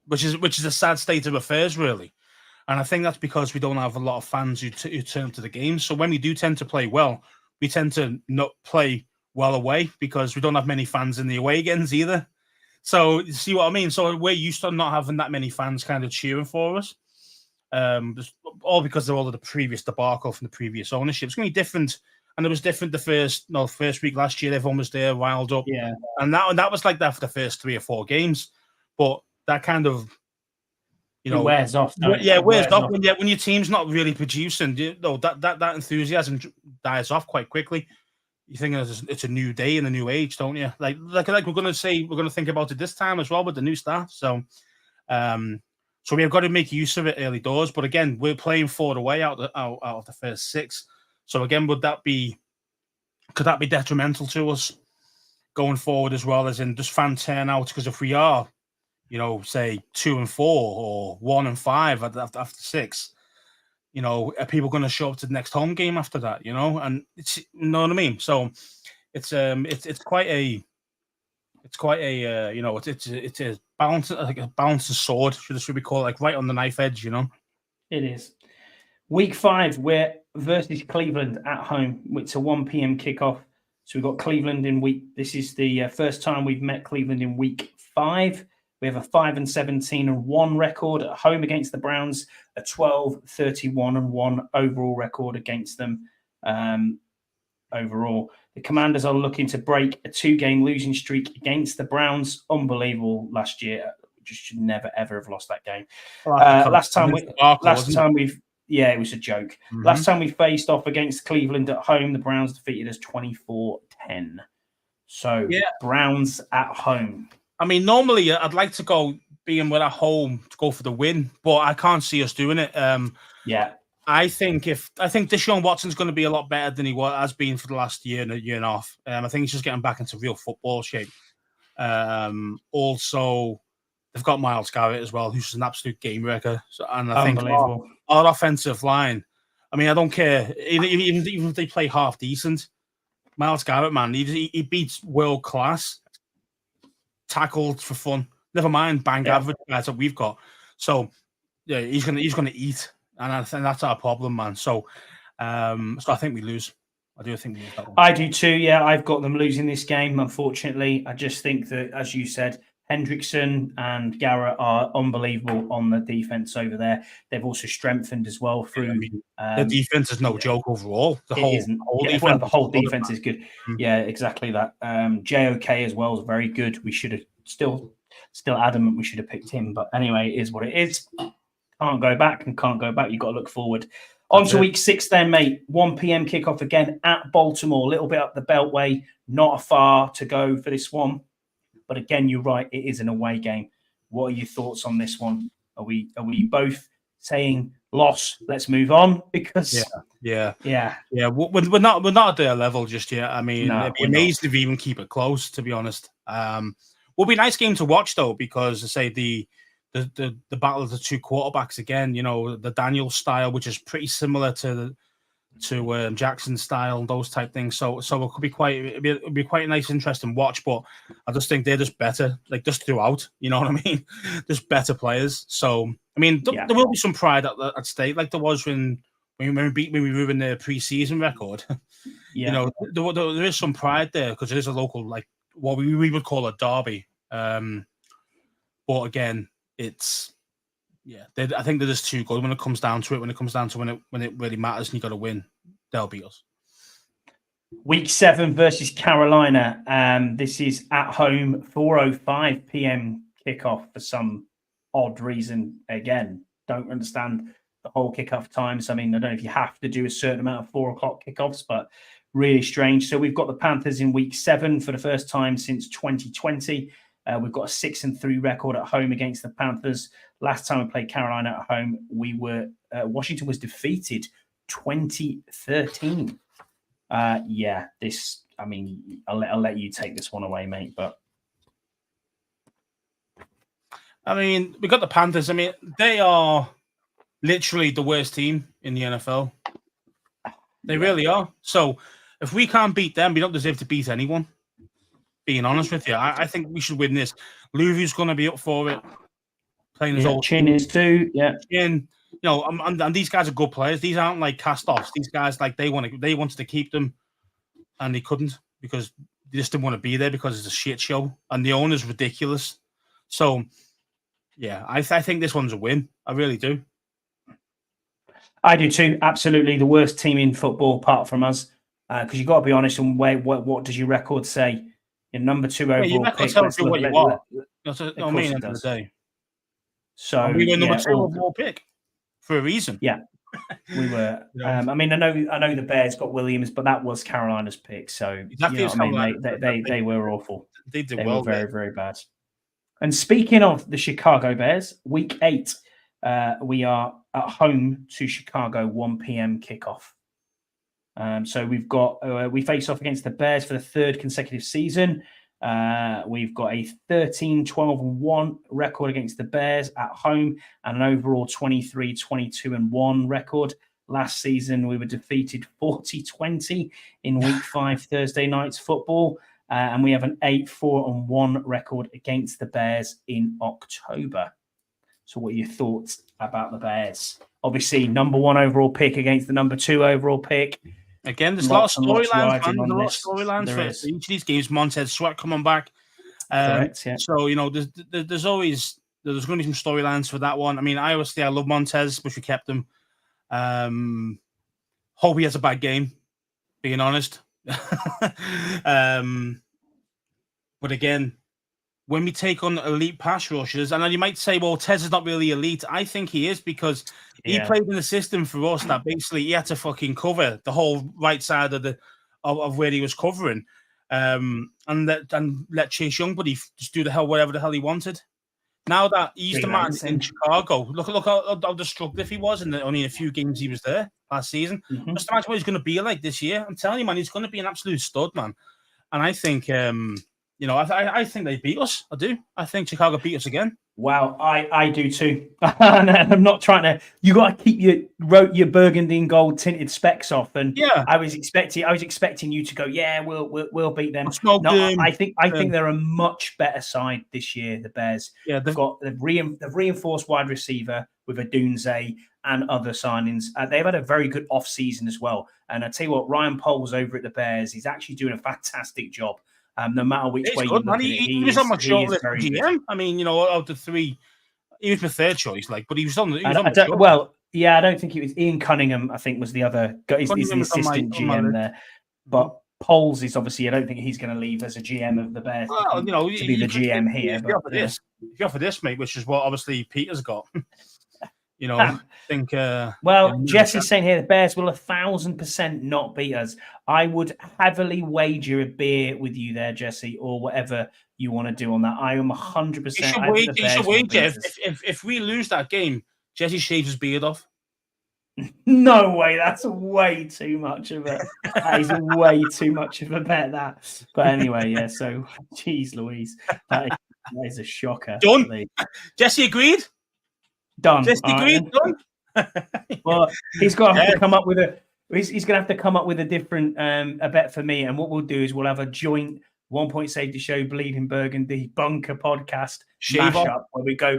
Speaker 2: which is a sad state of affairs, really. And I think that's because we don't have a lot of fans who turn to the games. So when we do tend to play well, we tend to not play well away because we don't have many fans in the away games either. So you see what I mean? So we're used to not having that many fans kind of cheering for us. All because of all of the previous debacle from the previous ownership. It's going to be different, and it was different the first week last year. Everyone was there, riled up, and that was like that for the first 3 or 4 games. But that kind of,
Speaker 1: it wears off.
Speaker 2: It wears off when your team's not really producing. That enthusiasm dies off quite quickly. you think it's a new day and a new age, don't you? Like we're going to think about it this time as well with the new staff. So, so we've got to make use of it early doors. But again, we're playing 4 away out of the first 6. So again, could that be detrimental to us going forward as well as in just fan turnout? Because if we are, say 2 and 4 or 1 and 5 after 6. Are people going to show up to the next home game after that? And it's, you know what I mean. So it's quite a it's a balance, like a balancing sword. Should we call it, like right on the knife edge?
Speaker 1: It is. Week 5, we're versus Cleveland at home. It's a 1 p.m. kickoff. So we've got Cleveland in this is the first time we've met Cleveland in week 5. We have a 5-17-1 record at home against the Browns, a 12-31-1 overall record against them. Overall, the Commanders are looking to break a 2-game losing streak against the Browns. Unbelievable last year. Just should never ever have lost that game. It was a joke. Mm-hmm. Last time we faced off against Cleveland at home, the Browns defeated us 24-10. So Browns at home.
Speaker 2: I mean, normally I'd like to go being with at home to go for the win, but I can't see us doing it. I think Deshaun Watson's going to be a lot better than he has been for the last year and a half. I think he's just getting back into real football shape. Also, they've got Myles Garrett as well, who's an absolute game wrecker. And I think our offensive line. I mean, I don't care even if they play half decent. Myles Garrett, man, he beats world class. Tackled for fun. Never mind bang average guys that we've got. So yeah, he's gonna eat, and I think that's our problem, man. So I think we lose. I do think we lose that one.
Speaker 1: I do too. Yeah, I've got them losing this game. Unfortunately, I just think that, as you said, Hendrickson and Garrett are unbelievable on the defense over there. They've also strengthened as well through.
Speaker 2: The defense is no joke overall. The whole
Speaker 1: defense is good. Mm-hmm. Yeah, exactly that. JOK as well is very good. We should have still adamant we should have picked him, but anyway, it is what it is. Can't go back. You've got to look forward. On to week 6 then, mate. 1 p.m. kickoff again at Baltimore. A little bit up the Beltway. Not far to go for this one. But again, you're right. It is an away game. What are your thoughts on this one? Are we both saying loss? Let's move on because
Speaker 2: yeah. We're not at their level just yet. I mean, it'd be amazing if we even keep it close. To be honest, will be a nice game to watch though, because I say the battle of the 2 quarterbacks again. The Daniel style, which is pretty similar to Jackson's style and those type things. So it could be it'll be quite a nice, interesting watch. But I just think they're just better, like just throughout. You know what I mean? Just better players. So I mean, there will be some pride at stake, like there was when we ruined the preseason record.
Speaker 1: Yeah.
Speaker 2: There is some pride there because it is a local, like what we would call a derby. But again, it's. Yeah, I think they're just too good when it comes down to it. When it comes down to when it really matters and you got to win, they'll beat us.
Speaker 1: Week 7 versus Carolina. This is at home, 4:05 p.m. kickoff for some odd reason. Again, don't understand the whole kickoff times. I mean, I don't know if you have to do a certain amount of 4:00 kickoffs, but really strange. So we've got the Panthers in week 7 for the first time since 2020. We've got a 6-3 record at home against the Panthers. Last time we played Carolina at home, Washington was defeated 2013. I'll let you take this one away, mate. But
Speaker 2: I mean, we got the Panthers. I mean, they are literally the worst team in the NFL. They really are. So if we can't beat them, we don't deserve to beat anyone. Being honest with you, I think we should win this. Louvu's going to be up for it. Playing his old
Speaker 1: Chin is too. Yeah,
Speaker 2: Chin. And these guys are good players. These aren't like cast-offs. These guys, like they wanted to keep them, and they couldn't because they just didn't want to be there because it's a shit show, and the owner's ridiculous. So, yeah, I think this one's a win. I really do.
Speaker 1: I do too. Absolutely, the worst team in football apart from us. Because you've got to be honest. And what does your record say? Your number 2 overall pick.
Speaker 2: Tells you what you are. That's what I mean. At the end of the day.
Speaker 1: So
Speaker 2: we were number 2 overall pick for a reason.
Speaker 1: Yeah, We were. I mean, I know the Bears got Williams, but that was Carolina's pick. So
Speaker 2: exactly,
Speaker 1: you know what I mean. They were awful.
Speaker 2: They did
Speaker 1: They
Speaker 2: well.
Speaker 1: Were very, very bad. And speaking of the Chicago Bears, Week 8, we are at home to Chicago, 1 p.m. kickoff. So we've got we face off against the Bears for the third consecutive season. We've got a 13-12-1 record against the Bears at home and an overall 23-22-1 record. Last season, we were defeated 40-20 in Week 5 Thursday night's football. And we have an 8-4-1 record against the Bears in October. So what are your thoughts about the Bears? Obviously, number 1 overall pick against the number 2 overall pick.
Speaker 2: Again, there's a lot of storylines, man. There's a lot of storylines for each of these games. Montez Sweat coming back.
Speaker 1: Correct, yeah.
Speaker 2: So, you know, there's going to be some storylines for that one. I mean, I love Montez, but we kept him. Hope he has a bad game, being honest. But again, when we take on elite pass rushers, and you might say, well, Tez is not really elite. I think he is because he played in a system for us that basically he had to fucking cover the whole right side of where he was covering, and let Chase Youngbody just do whatever the hell he wanted. Now that he's the man in Chicago, look how destructive he was in only a few games he was there last season. Mm-hmm. Just imagine what he's going to be like this year. I'm telling you, man, he's going to be an absolute stud, man. And I think, I think they beat us. I do. I think Chicago beat us again.
Speaker 1: Wow, I do too. And I'm not trying to. You got to keep your burgundy and gold tinted specs off. And I was expecting you to go. Yeah, we'll beat them. No, I think they're a much better side this year. The Bears. Yeah, they've reinforced wide receiver with Adunze and other signings. They've had a very good off season as well. And I tell you what, Ryan Poles over at the Bears, he's actually doing a fantastic job. No matter which way you look at it,
Speaker 2: he was on my short list for GM. I mean, you know, out of 3, he was my third choice. But he was on.
Speaker 1: Well, yeah, I don't think it was Ian Cunningham. I think was the other. He's the assistant GM there. But Poles is obviously. I don't think he's going to leave as a GM of the Bears.
Speaker 2: Well, you know,
Speaker 1: to be the GM here.
Speaker 2: If you offer this, mate, which is what obviously Peter's got. You know, I think.
Speaker 1: Jesse's saying here the Bears will 1,000% not beat us. I would heavily wager a beer with you there, Jesse, or whatever you want to do on that. I am 100%.
Speaker 2: You should wager. If we lose that game, Jesse shaves his beard off.
Speaker 1: No way. That's way too much of a. That is way too much of a bet. That. But anyway, yeah. So, geez, Louise, that is a shocker.
Speaker 2: Done. Jesse agreed.
Speaker 1: Done.
Speaker 2: Just agreed. Done.
Speaker 1: Well, he's got to have to come up with a. He's going to have to come up with a different a bet for me. And what we'll do is we'll have a joint 1 Point Safety Show Bleeding Burgundy Bunker podcast mashup where we go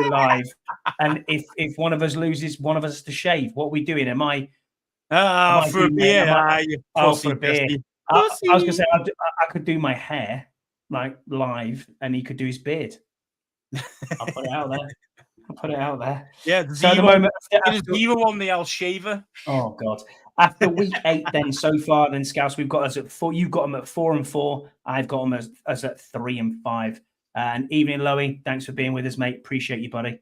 Speaker 1: live. And if one of us loses, one of us has to shave. What are we doing? Am I?
Speaker 2: For a beer.
Speaker 1: For a beer. I was going to say I could do my hair like live, and he could do his beard. I'll put it out there.
Speaker 2: Yeah,
Speaker 1: so at the moment,
Speaker 2: zero on the Al Shaver.
Speaker 1: Oh God! After week 8, then so far, then Scouts, we've got us at 4. You've got them at 4-4. I've got them as at 3-5. And evening, Loey. Thanks for being with us, mate. Appreciate you, buddy.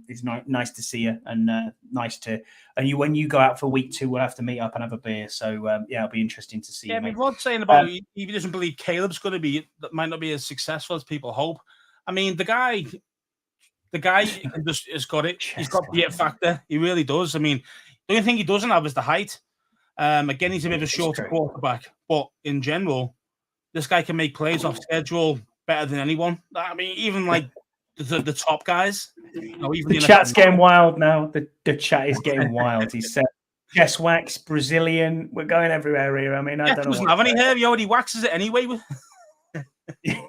Speaker 1: It's nice to see you, and nice to. And when you go out for week 2, we'll have to meet up and have a beer. So it'll be interesting to see.
Speaker 2: Yeah, but Rod's saying about he doesn't believe Caleb's going to be that might not be as successful as people hope. I mean, the guy has got it. He's got the it factor. He really does. I mean, the only thing he doesn't have is the height. Again, he's a bit of a shorter quarterback. But in general, this guy can make plays off schedule better than anyone. I mean, even like the top guys. You know, even
Speaker 1: the chat's getting wild now. The chat is getting wild. He said, Jess Wax, Brazilian. We're going everywhere here. I mean, I don't know.
Speaker 2: Doesn't have any hair. He already waxes it anyway.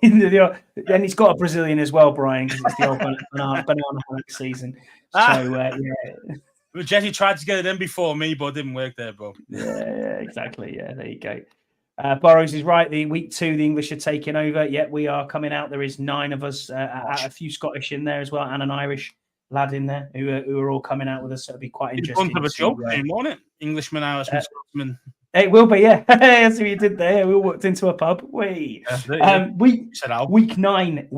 Speaker 1: And he's got a Brazilian as well, Brian, because it's the old banana hammock season. So
Speaker 2: yeah. Jesse tried to get it in before me, but it didn't work there, bro.
Speaker 1: Yeah, exactly. Yeah, there you go. Burrows is right. The week 2, the English are taking over. Yet we are coming out. There is 9 of us, a few Scottish in there as well, and an Irish lad in there who are all coming out with us. So it'll be quite interesting.
Speaker 2: It's a joke, won't it? Englishman, Irishman, Scotsman.
Speaker 1: It will be, yeah. That's what you did there. We walked into a pub. Week 9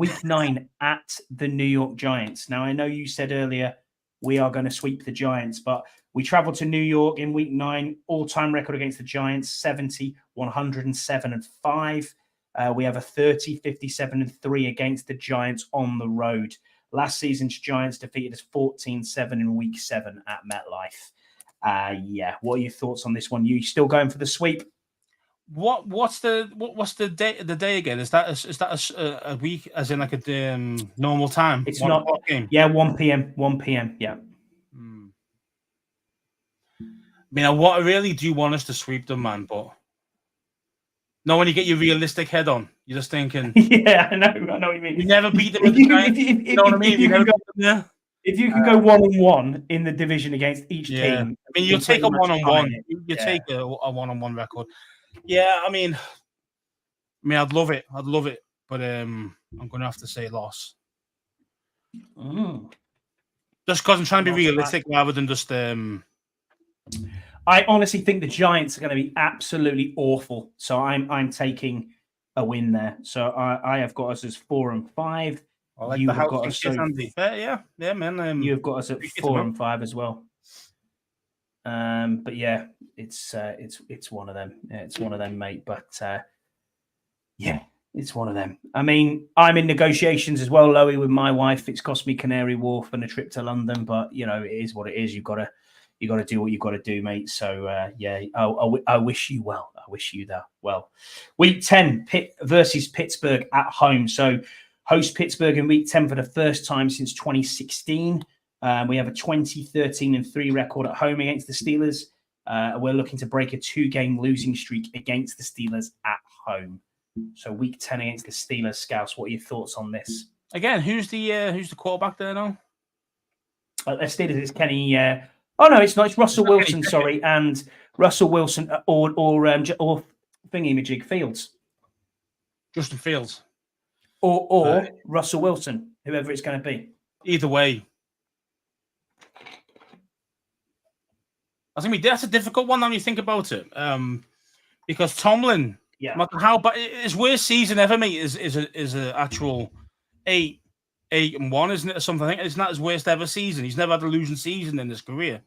Speaker 1: at the New York Giants. Now, I know you said earlier we are going to sweep the Giants. But we travel to New York in week 9, all-time record against the Giants, 70, 107 and 5. We have a 30, 57 and 3 against the Giants on the road. Last season's Giants defeated us 14-7 in week 7 at MetLife. What are your thoughts on this one? You still going for the sweep?
Speaker 2: What's the day again? Is that a week as in like a normal time?
Speaker 1: It's not game. Yeah, 1 p.m. 1 p.m. Yeah.
Speaker 2: I mean, I really do want us to sweep them, man, but no, when you get your realistic head on, you're just thinking.
Speaker 1: Yeah, I know what you mean.
Speaker 2: You never beat them. You know what I mean?
Speaker 1: If you can go 1-1 in the division against each team,
Speaker 2: I mean, you'll take a 1-on-1. You take a 1-on-1 record. Yeah, I mean, I'd love it. But I'm going to have to say loss. Just because I'm trying to be realistic rather than just.
Speaker 1: I honestly think the Giants are going to be absolutely awful. So I'm taking a win there. So I have got us as 4-5.
Speaker 2: I like you have got us yeah, man.
Speaker 1: You have got us at 4-5 as well. But yeah, it's one of them. It's one of them, mate. But it's one of them. I mean, I'm in negotiations as well, Loey, with my wife. It's cost me Canary Wharf and a trip to London, but it is what it is. You've got to do what you've got to do, mate. So I wish you well. I wish you that well. Week 10, Pitt versus Pittsburgh at home. So host Pittsburgh in week 10 for the first time since 2016. We have a 20-13-3 record at home against the Steelers. We're looking to break a 2-game losing streak against the Steelers at home. So week 10 against the Steelers. Scouts, what are your thoughts on this?
Speaker 2: Again, who's the quarterback there now?
Speaker 1: The Steelers is Kenny. Oh no, it's not. It's Russell Wilson. Sorry, and Russell Wilson or thingy-majig Fields.
Speaker 2: Justin Fields.
Speaker 1: Or Russell Wilson, whoever it's going to be.
Speaker 2: Either way. I think that's a difficult one when you think about it. Because Tomlin, no matter how bad, his worst season ever, mate, is an actual 8-1, isn't it? Or something. I think it's not his worst ever season. He's never had a losing season in his career.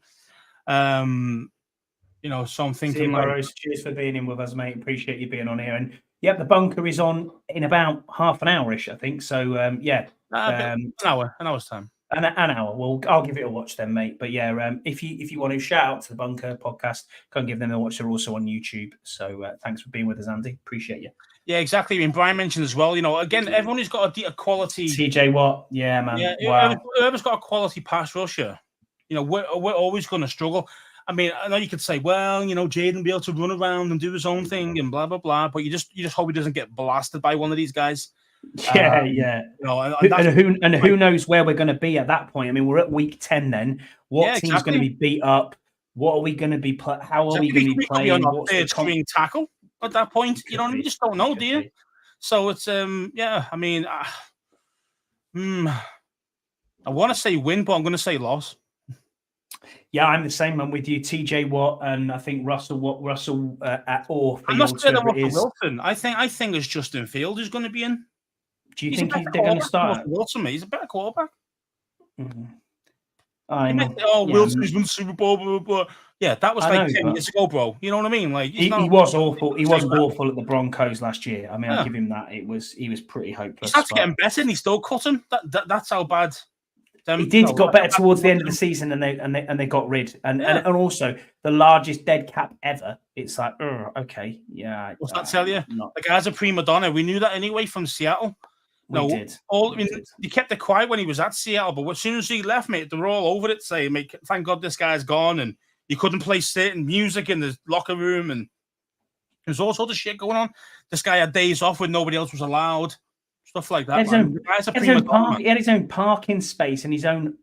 Speaker 2: So I'm thinking
Speaker 1: Burrows, cheers for being in with us, mate. Appreciate you being on here. And the bunker is on in about half an hour-ish, I think. So
Speaker 2: an hour's time.
Speaker 1: An hour. Well, I'll give it a watch then, mate. But if you want to shout out to the Bunker podcast, go and give them a watch. They're also on YouTube. So thanks for being with us, Andy. Appreciate you.
Speaker 2: Yeah, exactly. I mean, Brian mentioned as well. Again, everyone who's got a quality.
Speaker 1: TJ Watt, yeah, man.
Speaker 2: Yeah,
Speaker 1: wow.
Speaker 2: Whoever's got a quality pass rusher, we're always going to struggle. I mean, I know you could say, well, Jaden will be able to run around and do his own thing and blah blah blah, but you just hope he doesn't get blasted by one of these guys.
Speaker 1: Yeah. Who knows where we're going to be at that point? I mean, we're at week 10 then. What team's going to be beat up? What are we going to be? How are we going to be playing?
Speaker 2: What's the string tackle at that point? You just don't know, do you? So it's I mean, I want to say win, but I'm going to say loss.
Speaker 1: Yeah, I'm the same. I'm with you, TJ Watt, and I think Russell at or
Speaker 2: I'm not saying Russell Wilson. I think it's Justin Fields who's going to be in.
Speaker 1: Do you think they're going to start?
Speaker 2: Wilson, mate. He's a better quarterback.
Speaker 1: Mm-hmm.
Speaker 2: Wilson's won the Super Bowl, blah, blah, blah. Yeah, that was 10 years ago, bro. You know what I mean? Like
Speaker 1: he was awful. He was awful at the Broncos last year. I mean, I'll give him that. He was pretty hopeless.
Speaker 2: He started getting better, and he still cut him. That's how bad.
Speaker 1: He got better towards the end of the season, and they got rid. And also the largest dead cap ever. It's like, okay, yeah.
Speaker 2: What's that tell you? The guy's a prima donna. We knew that anyway from Seattle.
Speaker 1: We did.
Speaker 2: He kept it quiet when he was at Seattle, but as soon as he left, mate, they were all over it, saying, mate, thank God this guy's gone, and you couldn't play certain music in the locker room, and there's all sorts of shit going on. This guy had days off when nobody else was allowed, stuff like that.
Speaker 1: He had his own parking space and his own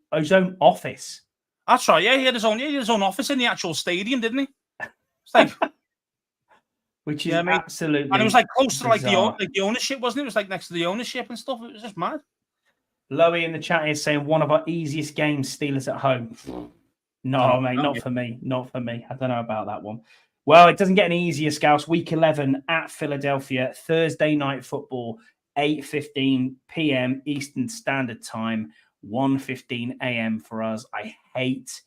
Speaker 1: office.
Speaker 2: That's right. Yeah, he had his own office in the actual stadium, didn't he? It's like.
Speaker 1: Which is absolutely,
Speaker 2: and it was like close to the ownership, wasn't it? It was like next to the ownership and stuff. It was just mad.
Speaker 1: Loey in the chat is saying one of our easiest games, Steelers at home. No, mate, not for me. Not for me. I don't know about that one. Well, it doesn't get any easier, Scouts. Week 11 at Philadelphia, Thursday night football, 8:15 p.m. Eastern Standard Time. 1:15 a.m. for us. I hate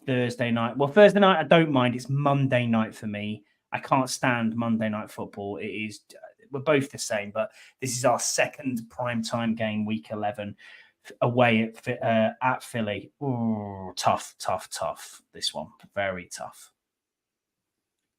Speaker 1: Thursday night. Well, Thursday night I don't mind. It's Monday night for me. I can't stand Monday night football. It is. We're both the same, but this is our second primetime game, week 11, away at Philly. Ooh, tough. This one, very tough.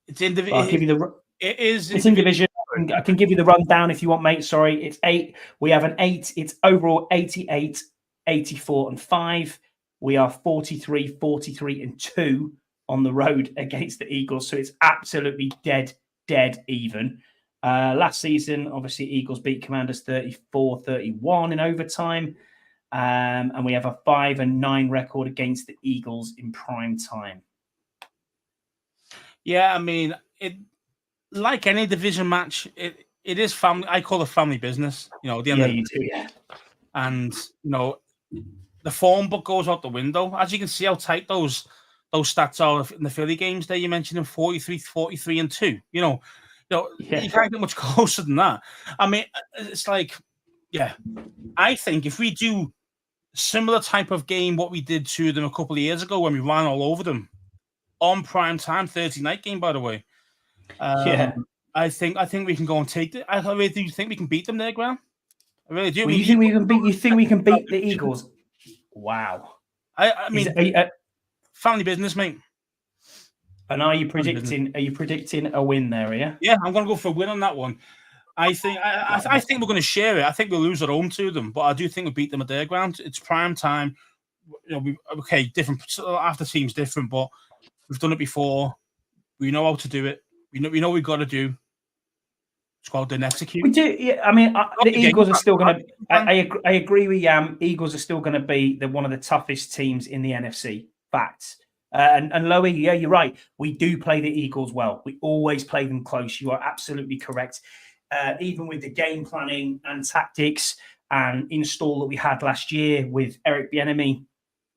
Speaker 2: It's in the.
Speaker 1: I'll give you the.
Speaker 2: It is.
Speaker 1: It's in division. I can give you the rundown if you want, mate. Sorry, it's 8. We have an 8. It's overall 88, 84, and 5. We are 43, 43, and 2 on the road against the Eagles. So it's absolutely dead even. Last season, obviously, Eagles beat Commanders 34-31 in overtime. And we have a 5-9 record against the Eagles in prime time.
Speaker 2: Yeah, I mean, like any division match, it is family. I call it family business. At the end of the
Speaker 1: day. Yeah.
Speaker 2: And the form book goes out the window. As you can see how tight those stats are in the Philly games there. You mentioned them 43, 43, and 2. You can't get much closer than that. I mean, it's like, yeah, I think if we do similar type of game, what we did to them a couple of years ago when we ran all over them on prime time, Thursday night game, by the way. I think we can go and take it. I really do think we can beat them there, Graham. I really do.
Speaker 1: Well, you think we can beat the Eagles? Wow.
Speaker 2: I mean, family business, mate.
Speaker 1: And are you predicting a win there?
Speaker 2: Yeah, I'm going to go for a win on that one. I think we're going to share it. I think we'll lose at home to them, but I do think we'll beat them at their ground. It's prime time. Different after teams different, but we've done it before. We know how to do it. We know we've got to do. It's called and execute.
Speaker 1: We do. Yeah, I mean, the Eagles are still going to. I agree with Yam. Eagles are still going to be one of the toughest teams in the NFC. Facts. And Lowy, yeah, you're right. We do play the Eagles well. We always play them close. You are absolutely correct. Even with the game planning and tactics and install that we had last year with Eric Bieniemy.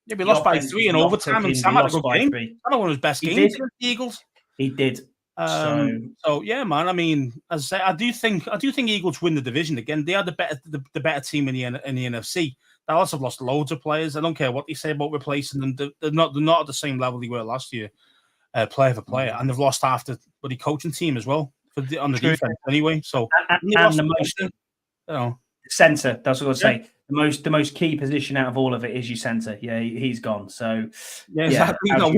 Speaker 2: Yeah, we lost by 3 in overtime, and Sam had a good game. Sam had one of his best games for the Eagles.
Speaker 1: He did.
Speaker 2: So yeah, man. I mean, as I say, I do think Eagles win the division again. They are the better team in the NFC. Dallas have lost loads of players. I don't care what they say about replacing them. They're not at the same level they were last year, player for player, and they've lost half the coaching team as well on the defense anyway. So
Speaker 1: and the most, center. That's what I was say. The most key position out of all of it is your center. Yeah, he's gone. So
Speaker 2: yeah, exactly.
Speaker 1: How do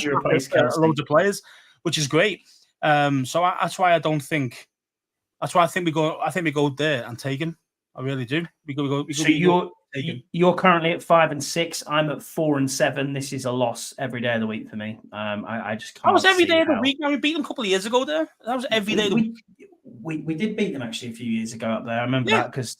Speaker 1: you replace Kelsey?
Speaker 2: Loads of players, which is great. So that's why I think we go. I think we go there and take him. I really do.
Speaker 1: You're currently at 5-6. I'm at 4-7. This is a loss every day of the week for me. I just can't.
Speaker 2: That was every day of the week. We beat them a couple of years ago. There, that was every day of the week.
Speaker 1: We did beat them actually a few years ago up there. I remember that because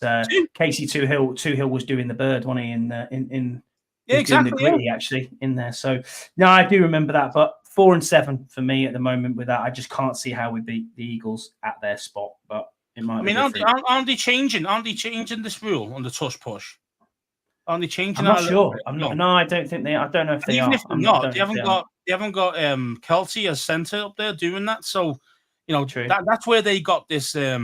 Speaker 1: Casey Toohill was doing the bird, wasn't he? In
Speaker 2: exactly.
Speaker 1: Doing the gritty actually in there. So no, I do remember that. But 4-7 for me at the moment with that. I just can't see how we beat the Eagles at their spot. But it might. I mean,
Speaker 2: aren't they changing? Aren't they changing this rule on the tush push? Aren't they changing?
Speaker 1: I'm not sure. No, I don't think they. I don't know if they are.
Speaker 2: If they're not, they haven't got Kelsey as center up there doing that. So that's where they got this. They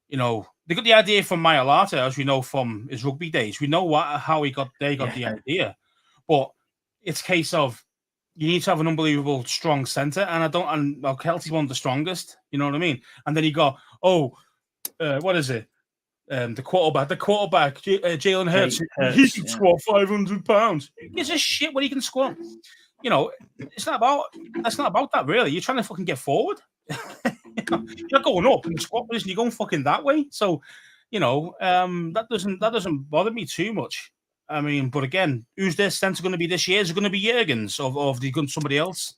Speaker 2: got the idea from Mailata, as we know from his rugby days. We know how they got the idea, but it's a case of you need to have an unbelievable strong center, and Kelsey's one of the strongest. You know what I mean? And then you go, what is it? The quarterback, Jalen Hurts, he can squat 500 pounds. He gives a shit what he can squat. That's not about that really. You're trying to fucking get forward. You're going up in the squat position. You're going fucking that way. So, that doesn't bother me too much. I mean, but again, who's their center going to be this year? Is it going to be Jurgens or have they gone somebody else?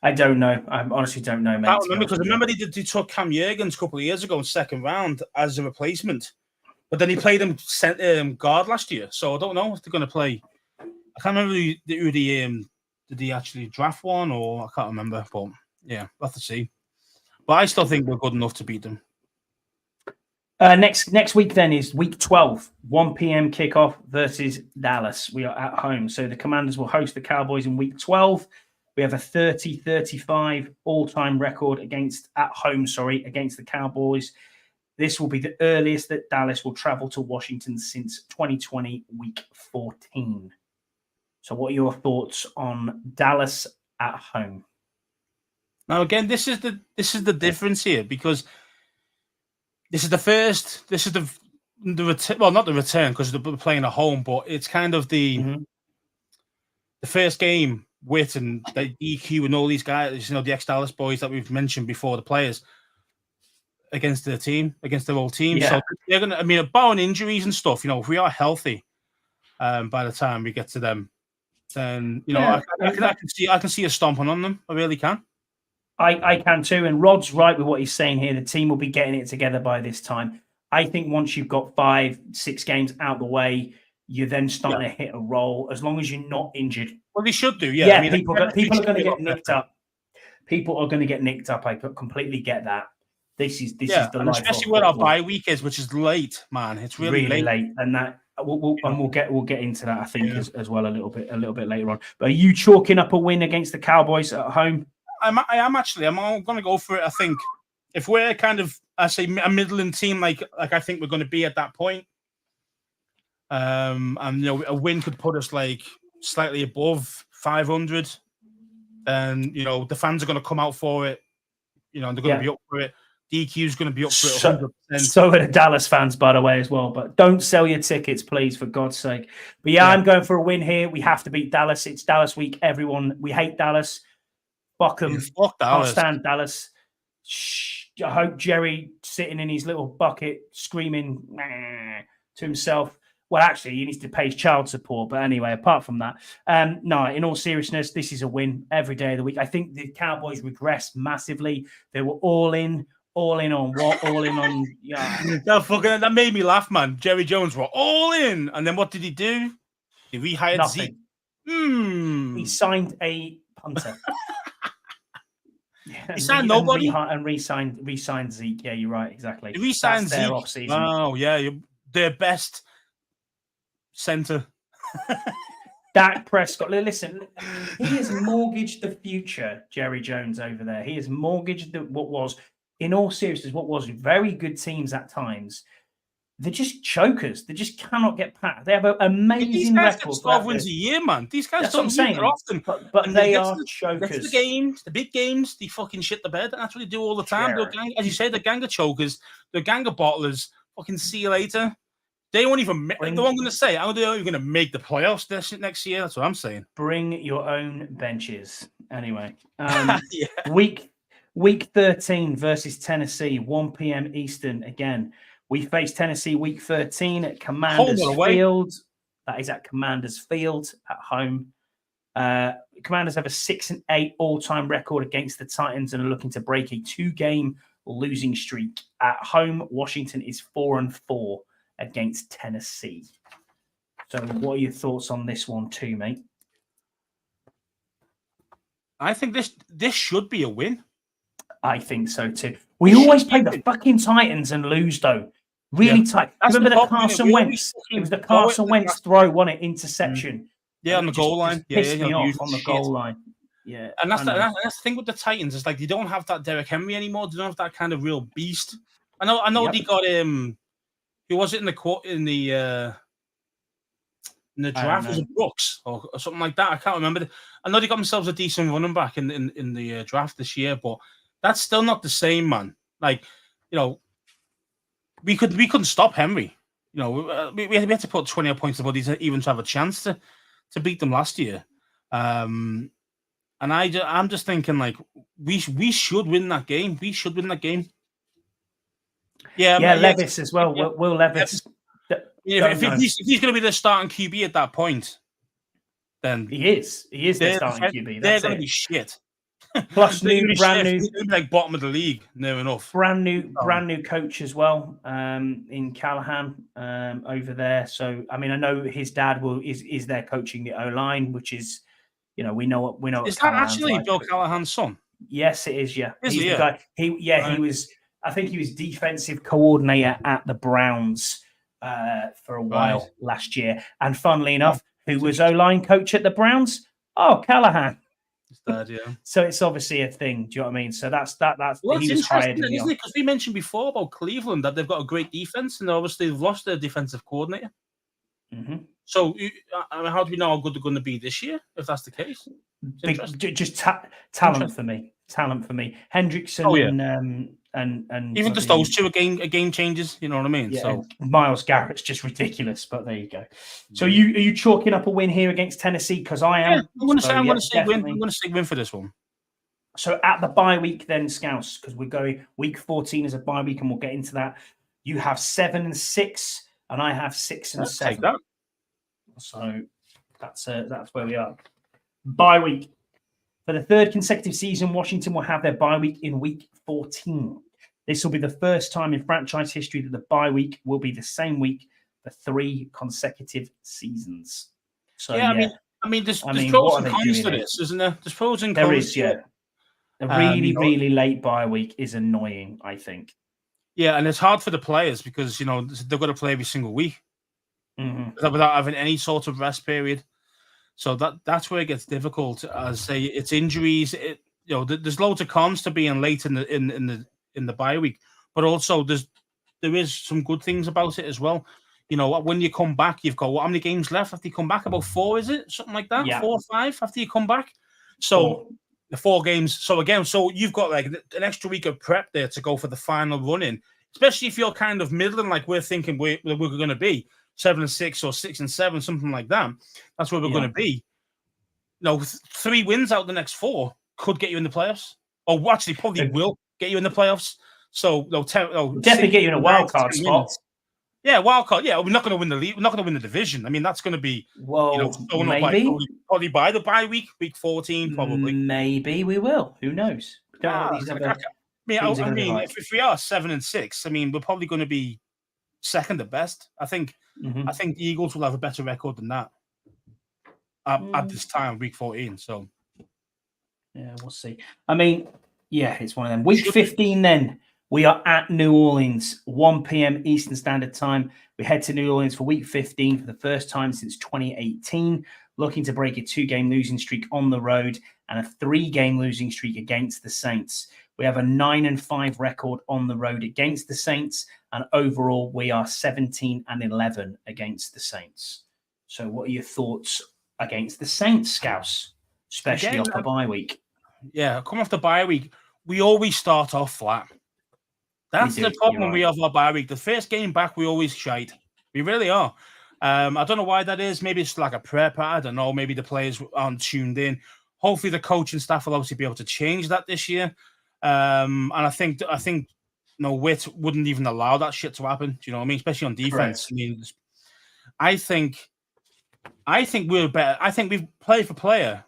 Speaker 1: I don't know. I honestly don't know, mate.
Speaker 2: Remember they took Cam Jurgens a couple of years ago in second round as a replacement, but then he played him guard last year. So I don't know if they're going to play. I can't remember who did he actually draft one or I can't remember. But yeah, we'll have to see. But I still think we're good enough to beat them.
Speaker 1: Next week then is week 12, 1 p.m. kickoff versus Dallas. We are at home. So the Commanders will host the Cowboys in week 12. We have a 30-35 all-time record against the Cowboys. This will be the earliest that Dallas will travel to Washington since 2020, week 14. So what are your thoughts on Dallas at home?
Speaker 2: Now, again, this is the difference here, because this is the return. Well, not the return, because they're playing at home, but it's kind of the first game with and the EQ and all these guys, the ex-Dallas boys that we've mentioned before, the players against their old team.
Speaker 1: Yeah.
Speaker 2: So they're gonna. I mean, barring injuries and stuff, if we are healthy, by the time we get to them, then I can see a stomping on them. I really can.
Speaker 1: I can too, and Rod's right with what he's saying here. The team will be getting it together by this time. I think once you've got 5-6 games out the way, you're then starting to hit a roll. As long as you're not injured.
Speaker 2: Well, they should do. Yeah.
Speaker 1: Yeah,
Speaker 2: I mean,
Speaker 1: people are going to get nicked up. People are going to get nicked up. I completely get that. This is the life,
Speaker 2: especially where our bye week is, which is late, man. It's really
Speaker 1: late, and that we'll get into that, I think, as well a little bit later on. But are you chalking up a win against the Cowboys at home?
Speaker 2: I am actually. I'm going to go for it. I think if we're kind of, I say, a middling team, like I think we're going to be at that point, and a win could put us like slightly above 500, and the fans are going to come out for it. They're going to be up for it. DQ is going to be up for it 100%.
Speaker 1: So are the Dallas fans, by the way, as well. But don't sell your tickets, please, for God's sake. But yeah, I'm going for a win here. We have to beat Dallas. It's Dallas week, everyone. We hate Dallas. Fuck them.
Speaker 2: Fuck Dallas.
Speaker 1: Can't stand Dallas. I hope Jerry sitting in his little bucket screaming to himself. Well, actually, he needs to pay his child support. But anyway, apart from that, no, in all seriousness, this is a win every day of the week. I think the Cowboys regressed massively. They were all in on what? All in on... Yeah.
Speaker 2: That made me laugh, man. Jerry Jones were all in. And then what did he do? He rehired Zeke.
Speaker 1: He signed a punter.
Speaker 2: He signed nobody?
Speaker 1: And re-signed Zeke. Yeah, you're right. Exactly.
Speaker 2: He re-signed Zeke.
Speaker 1: Off-season.
Speaker 2: Oh, yeah. Their best center.
Speaker 1: Dak Prescott. Listen, he has mortgaged the future, Jerry Jones, over there. He has mortgaged what was, in all seriousness, what was very good teams at times. They're just chokers. They just cannot get past. They have an amazing record.
Speaker 2: 12 wins a year, man. These guys don't win that often.
Speaker 1: But they are chokers.
Speaker 2: That's the games, the big games, they fucking shit the bed. That's what they do all the time. As you say, the gang of chokers, the gang of bottlers, fucking see you later. They won't even make the one going to say, I'm going to make the playoffs next year. That's what I'm saying.
Speaker 1: Bring your own benches. Anyway, week 13 versus Tennessee, 1 p.m. Eastern again. We face Tennessee week 13 at Commanders Field. That is at Commanders Field at home. Commanders have a 6-8 all-time record against the Titans and are looking to break a 2-game losing streak. At home, Washington is 4-4 against Tennessee. So what are your thoughts on this one too, mate?
Speaker 2: I think this should be a win.
Speaker 1: I think so too. We always play the fucking Titans and lose, though. Really tight. Remember the Carson Wentz? It was the Carson Wentz throw, wasn't it? Interception.
Speaker 2: Yeah, on the goal line.
Speaker 1: Pissed me off on the goal line. Yeah,
Speaker 2: and that's the thing with the Titans. It's like they don't have that Derrick Henry anymore. They don't have that kind of real beast. I know they got who was it in the draft? Was it Brooks or something like that? I can't remember. I know they got themselves a decent running back in the draft this year, but that's still not the same, man. Like, we couldn't stop Henry. We had to put 20 points above these even to have a chance to beat them last year. And I'm just thinking, like, we should win that game. We should win that game. Yeah,
Speaker 1: Levis as well. Will Levis.
Speaker 2: If he's going to be the starting QB at that point, then
Speaker 1: he is. He is the starting QB.
Speaker 2: They're going to be shit.
Speaker 1: Plus, brand new,
Speaker 2: like bottom of the league, near enough.
Speaker 1: Brand new coach as well. In Callahan, over there. So, I mean, I know his dad is there coaching the O line, which is, we know.
Speaker 2: Is that actually Bill Callahan's son?
Speaker 1: Yes, it is. Yeah, he's the guy. He was. I think he was defensive coordinator at the Browns for a while last year. And funnily enough, who was O line coach at the Browns? Oh, Callahan.
Speaker 2: It's dead, yeah.
Speaker 1: So it's obviously a thing. Do you know what I mean? So that's
Speaker 2: Well,
Speaker 1: he
Speaker 2: that's
Speaker 1: was hired
Speaker 2: interesting,
Speaker 1: in
Speaker 2: isn't it? Because we mentioned before about Cleveland that they've got a great defense, and obviously they've lost their defensive coordinator.
Speaker 1: Mm-hmm.
Speaker 2: So, how do we know how good they're going to be this year? If that's the case,
Speaker 1: Just talent for me. Talent for me. Hendrickson and
Speaker 2: even just those two are game changers. You know what I mean?
Speaker 1: Yeah,
Speaker 2: so
Speaker 1: Miles Garrett's just ridiculous. But there you go. So are you chalking up a win here against Tennessee? Because I am.
Speaker 2: Yeah, I'm going to say win.
Speaker 1: Definitely.
Speaker 2: I'm going to say win for this one.
Speaker 1: So at the bye week, then Scouse, because we're going week 14 as a bye week, and we'll get into that. You have 7-6, and I have 6-7.
Speaker 2: Take that.
Speaker 1: So that's where we are. Bye week. For the third consecutive season, Washington will have their bye week in week 14. This will be the first time in franchise history that the bye week will be the same week for 3 consecutive seasons. So
Speaker 2: yeah, I mean, there's pros and cons to this, isn't there? There's pros and cons.
Speaker 1: There is, yeah. A really late bye week is annoying, I think.
Speaker 2: Yeah, and it's hard for the players because they've got to play every single week without having any sort of rest period. So that's where it gets difficult. As say, it's injuries. There's loads of cons to being late in the bye week, but also there is some good things about it as well. When you come back, you've got how many games left after you come back? About 4, is it? Something like that?
Speaker 1: Yeah.
Speaker 2: 4 or 5 after you come back. So the 4 games. So again, you've got like an extra week of prep there to go for the final run-in, especially if you're kind of middling, like we're thinking we're going to be 7-6 or 6-7, something like that. That's where we're going to be. 3 wins out the next 4 could get you in the playoffs, or actually probably will get you in the playoffs. So
Speaker 1: definitely get you in a wild card spot.
Speaker 2: Yeah, wild card. Yeah, we're not going to win the league. We're not going to win the division. I mean, that's going to be
Speaker 1: maybe
Speaker 2: probably by the bye week 14, probably.
Speaker 1: Maybe we will. Who knows?
Speaker 2: If we are 7-6, I mean, we're probably going to be second at best. I think the Eagles will have a better record than that at this time, week 14. So
Speaker 1: yeah, we'll see. I mean, yeah, it's one of them. Week 15, then we are at New Orleans, 1 p.m. Eastern Standard Time. We head to New Orleans for week 15 for the first time since 2018, looking to break a 2-game losing streak on the road and a 3-game losing streak against the Saints. We have a 9-5 record on the road against the Saints, and overall we are 17-11 against the Saints. So what are your thoughts against the Saints, Scouse, especially off the bye week?
Speaker 2: Yeah, come off the bye week, we always start off flat. That's the problem when we have our bye week. The first game back, we always shite. We really are. I don't know why that is. Maybe it's like a prep. I don't know. Maybe the players aren't tuned in. Hopefully the coaching staff will obviously be able to change that this year. And I think Witt wouldn't even allow that shit to happen. Do you know what I mean? Especially on defense. Correct. I mean, I think we're better. I think we've played for player.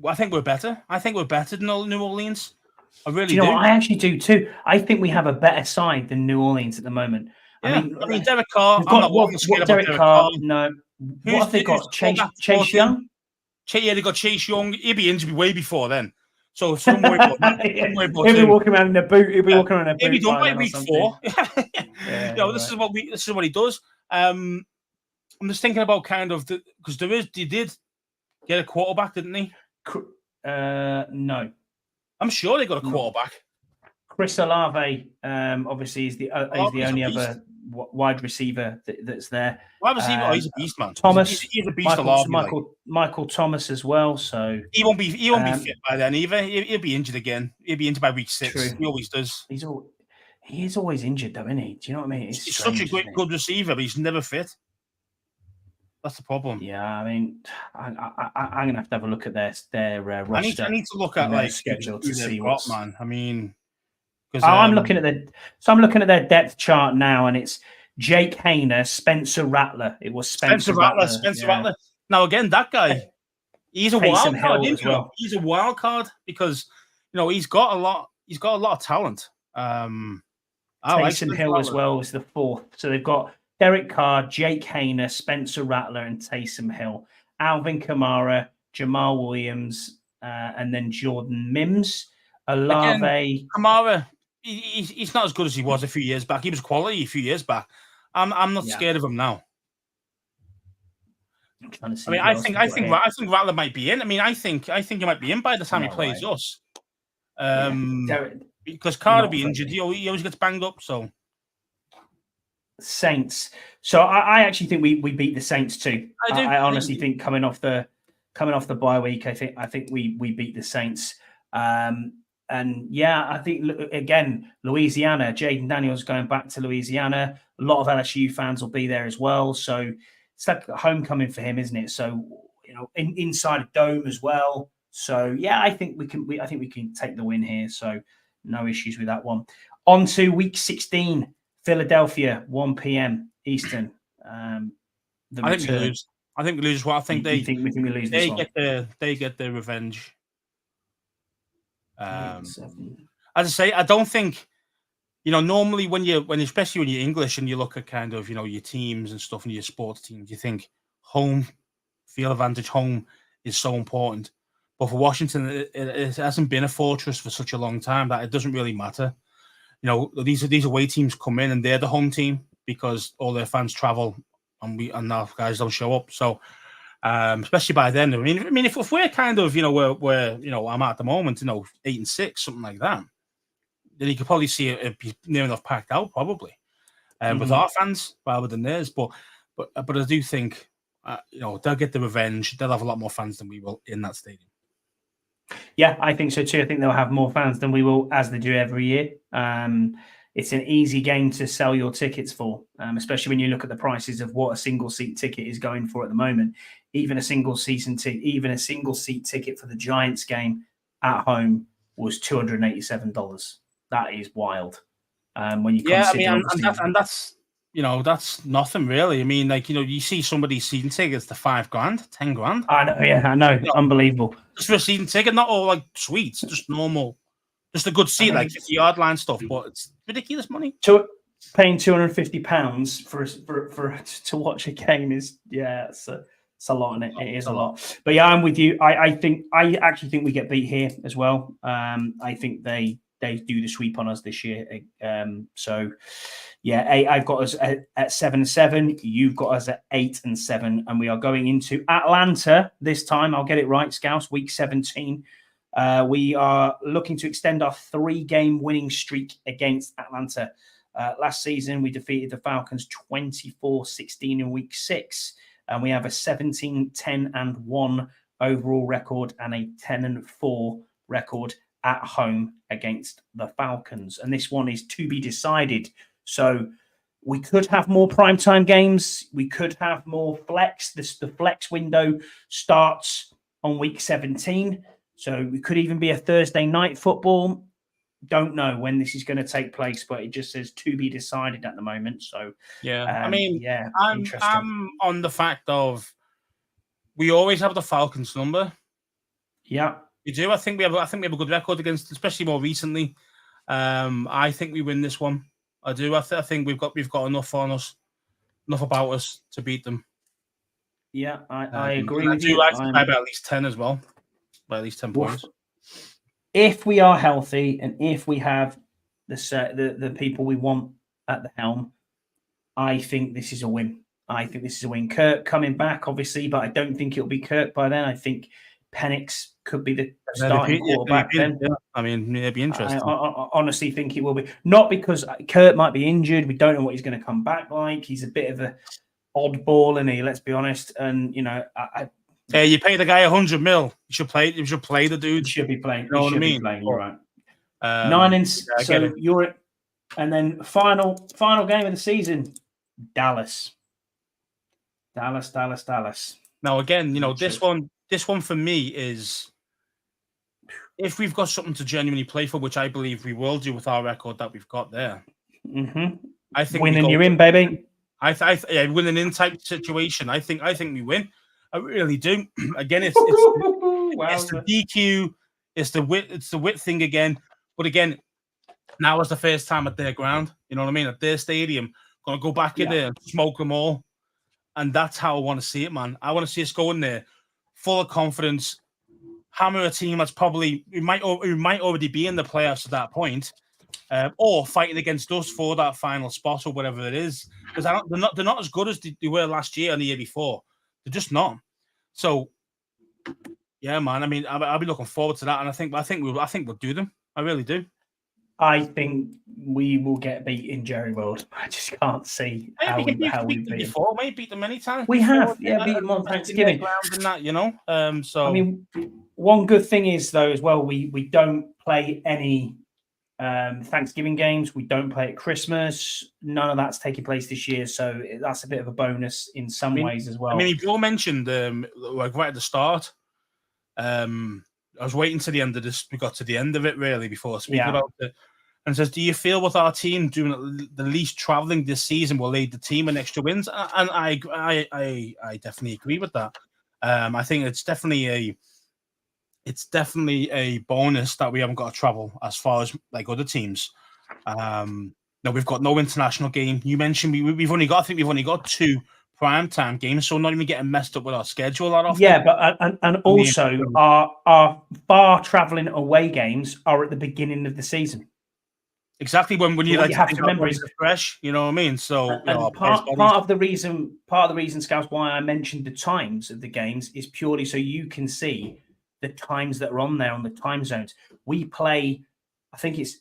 Speaker 2: I think we're better. I think we're better than New Orleans. I really do.
Speaker 1: You know what? I actually do too. I think we have a better side than New Orleans at the moment.
Speaker 2: Yeah. I mean, Derek Carr.
Speaker 1: I'm not scared about Derek Carr. No. What have they got? Chase Young?
Speaker 2: Yeah, they got Chase Young. He'd be injured way before then. So don't worry about that.
Speaker 1: He'll be walking around in a boot. He'll be walking around in a boot.
Speaker 2: Maybe done by week 4. This is what he does. I'm just thinking about kind of because he did get a quarterback, didn't he?
Speaker 1: No.
Speaker 2: I'm sure they got a quarterback.
Speaker 1: Chris Olave, obviously, is the only other wide receiver that's there.
Speaker 2: Wide receiver, he's a beast, man.
Speaker 1: Thomas,
Speaker 2: he's a beast.
Speaker 1: Michael Thomas as well. So
Speaker 2: he won't be fit by then either. He'll be injured again. He'll be injured by week 6. True. He always does.
Speaker 1: He is always injured, though, isn't he? Do you know what I mean?
Speaker 2: He's such a good receiver, but he's never fit. That's the problem.
Speaker 1: Yeah, I mean, I'm gonna have a look at their roster.
Speaker 2: I need to look at like
Speaker 1: schedule to see what's.
Speaker 2: Man, I mean,
Speaker 1: I'm looking at their depth chart now, and it's Jake Hayner, Spencer Rattler. It was Spencer Rattler.
Speaker 2: Now again, that guy, he's a wild card as well. He's a wild card because he's got a lot. He's got a lot of talent.
Speaker 1: Taysom Hill as well is the 4th. So they've got Derek Carr, Jake Hayner, Spencer Rattler, and Taysom Hill. Alvin Kamara, Jamal Williams, and then Jordan Mims. Olave.
Speaker 2: Again, Kamara, he's not as good as he was a few years back. He was quality a few years back. I'm not scared of him now.
Speaker 1: I'm trying to see.
Speaker 2: I mean, I think Rattler might be in. I mean, I think he might be in by the time he plays us. Because Carter be injured, he always gets banged up. So
Speaker 1: Saints. So I actually think we beat the Saints too. I honestly think coming off the bye week, I think we beat the Saints. And yeah, I think again, Louisiana, Jaden Daniels going back to Louisiana. A lot of LSU fans will be there as well. So it's like a homecoming for him, isn't it? So inside a dome as well. So yeah, I think we can. I think we can take the win here. So no issues with that one. On to week 16, Philadelphia, 1 p.m. Eastern.
Speaker 2: I think we lose. I think we lose. Well, I think
Speaker 1: we lose this one.
Speaker 2: They get their revenge. As I say, I don't think normally especially when you're English and you look at kind of your teams and stuff and your sports teams, you think home field advantage, home is so important. But for Washington, it hasn't been a fortress for such a long time that it doesn't really matter. These away teams come in and they're the home team because all their fans travel and our guys don't show up. So especially by then, I mean, if we're kind of where I'm at the moment, 8-6, something like that, then you could probably see it be near enough packed out, probably, with our fans rather than theirs. But I do think they'll get the revenge. They'll have a lot more fans than we will in that stadium.
Speaker 1: Yeah, I think so too. I think they'll have more fans than we will, as they do every year. It's an easy game to sell your tickets for, especially when you look at the prices of what a single seat ticket is going for at the moment. Even a single seat ticket for the Giants game at home was $287. That is wild. When you consider,
Speaker 2: that's nothing really. I mean, you see somebody's season tickets to $5,000, $10,000.
Speaker 1: I know, unbelievable.
Speaker 2: Just for a season ticket, not all like suites, just normal, just a good seat, like 50-yard line stuff. But it's ridiculous money.
Speaker 1: Paying $250 to watch a game is it's a lot, and it is a lot. But yeah, I'm with you. I actually think we get beat here as well. I think they do the sweep on us this year. So yeah, I've got us at 7-7. You've got us at 8-7, and we are going into Atlanta this time. I'll get it right, Scouse. Week 17. We are looking to extend our 3-game winning streak against Atlanta. Last season, we defeated the Falcons 24-16 in week 6, and we have a 17-10-1 overall record and a 10-4 record at home against the Falcons. And this one is to be decided. So we could have more primetime games. We could have more flex. The flex window starts on week 17. So it could even be a Thursday night football. Don't know when this is going to take place, but it just says to be decided at the moment. So
Speaker 2: yeah,
Speaker 1: I'm
Speaker 2: on the fact of we always have the Falcons number.
Speaker 1: Yeah,
Speaker 2: we do. I think we have a good record against, especially more recently. I think we win this one. I do. I think we've got enough on us, enough about us to beat them.
Speaker 1: Yeah, I agree with
Speaker 2: you.
Speaker 1: I
Speaker 2: do like at least 10 as well, by at least 10 points.
Speaker 1: If we are healthy and if we have the people we want at the helm, I think this is a win. Kirk coming back, obviously, but I don't think it'll be Kirk by then. I think Penix could be the starting quarterback then.
Speaker 2: Yeah. I mean, it'd be interesting.
Speaker 1: I honestly think it will be. Not because Kirk might be injured. We don't know what he's going to come back like. He's a bit of a oddball, isn't he? Let's be honest. And,
Speaker 2: hey, you pay the guy $100 million. You should play the dude.
Speaker 1: He should be playing.
Speaker 2: You know what I mean?
Speaker 1: You're right. 9 so you're, and then final game of the season, Dallas.
Speaker 2: Now again, this one for me is, if we've got something to genuinely play for, which I believe we will do with our record that we've got there.
Speaker 1: Mm-hmm.
Speaker 2: I think
Speaker 1: winning, you're in, baby.
Speaker 2: Winning in type situation. I think we win. I really do. Again, it's the DQ, it's the wit thing again. But again, now is the first time at their ground. You know what I mean? At their stadium, gonna go back in there and smoke them all, and that's how I want to see it, man. I want to see us go in there full of confidence, hammer a team that's probably we might already be in the playoffs at that point, or fighting against us for that final spot or whatever it is. Because they're not as good as they were last year and the year before. They're just not. So, yeah, man. I mean, I'll be looking forward to that, and I think we'll do them. I really do.
Speaker 1: I think we will get beat in Jerry World. I just can't see how we beat them
Speaker 2: before. We beat them many times.
Speaker 1: We have, beat them on Thanksgiving.
Speaker 2: And that, you know. So
Speaker 1: I mean, one good thing is though as well, we don't play any Thanksgiving games. We don't play at Christmas. None of that's taking place this year, so that's a bit of a bonus in some ways as well.
Speaker 2: I mean, you mentioned like right at the start. I was waiting to the end of this. We got to the end of it really before speaking about it. And says, "Do you feel with our team doing the least traveling this season will lead the team in extra wins?" And I definitely agree with that. I think it's definitely a bonus that we haven't got to travel as far as like other teams. No, we've got no international game. You mentioned we've only got 2 primetime games, so we're not even getting messed up with our schedule that often.
Speaker 1: Yeah, but and also our far traveling away games are at the beginning of the season.
Speaker 2: Exactly when you like
Speaker 1: have to remember is
Speaker 2: fresh, you know what I mean. So
Speaker 1: part of the reason, Scouts, why I mentioned the times of the games is purely so you can see the times that are on there on the time zones. We play, I think it's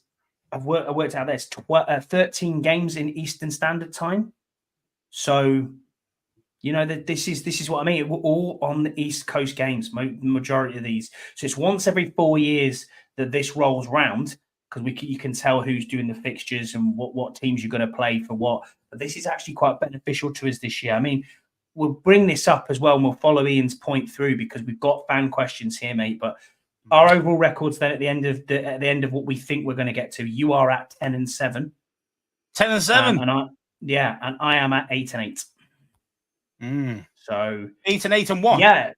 Speaker 1: I've worked out there's 13 games in Eastern Standard Time. So you know that this is what I mean. We're all on the East Coast games, majority of these. So it's once every 4 years that this rolls round. Because you can tell who's doing the fixtures and what teams you're going to play for what. But this is actually quite beneficial to us this year. I mean, we'll bring this up as well, and we'll follow Ian's point through because we've got fan questions here, mate. But our overall records then at the end of what we think we're going to get to, you are at 10-7.
Speaker 2: 10-7,
Speaker 1: and I am at 8-8. So
Speaker 2: 8-8 and 1.
Speaker 1: Yeah.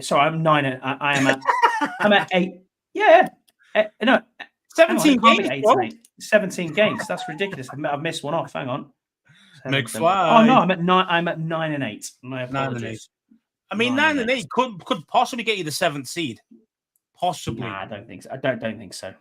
Speaker 1: So I'm 9. I'm at 8. Yeah. No,
Speaker 2: 17 games.
Speaker 1: 17 games. That's ridiculous. I've missed one off. Hang on.
Speaker 2: McFly.
Speaker 1: Oh no, I'm at 9. I'm at 9 and 8. My apologies.
Speaker 2: 9 and 8. I mean, 9 and 8 could possibly get you the 7th seed. Possibly.
Speaker 1: Nah, I don't think so. I don't think so.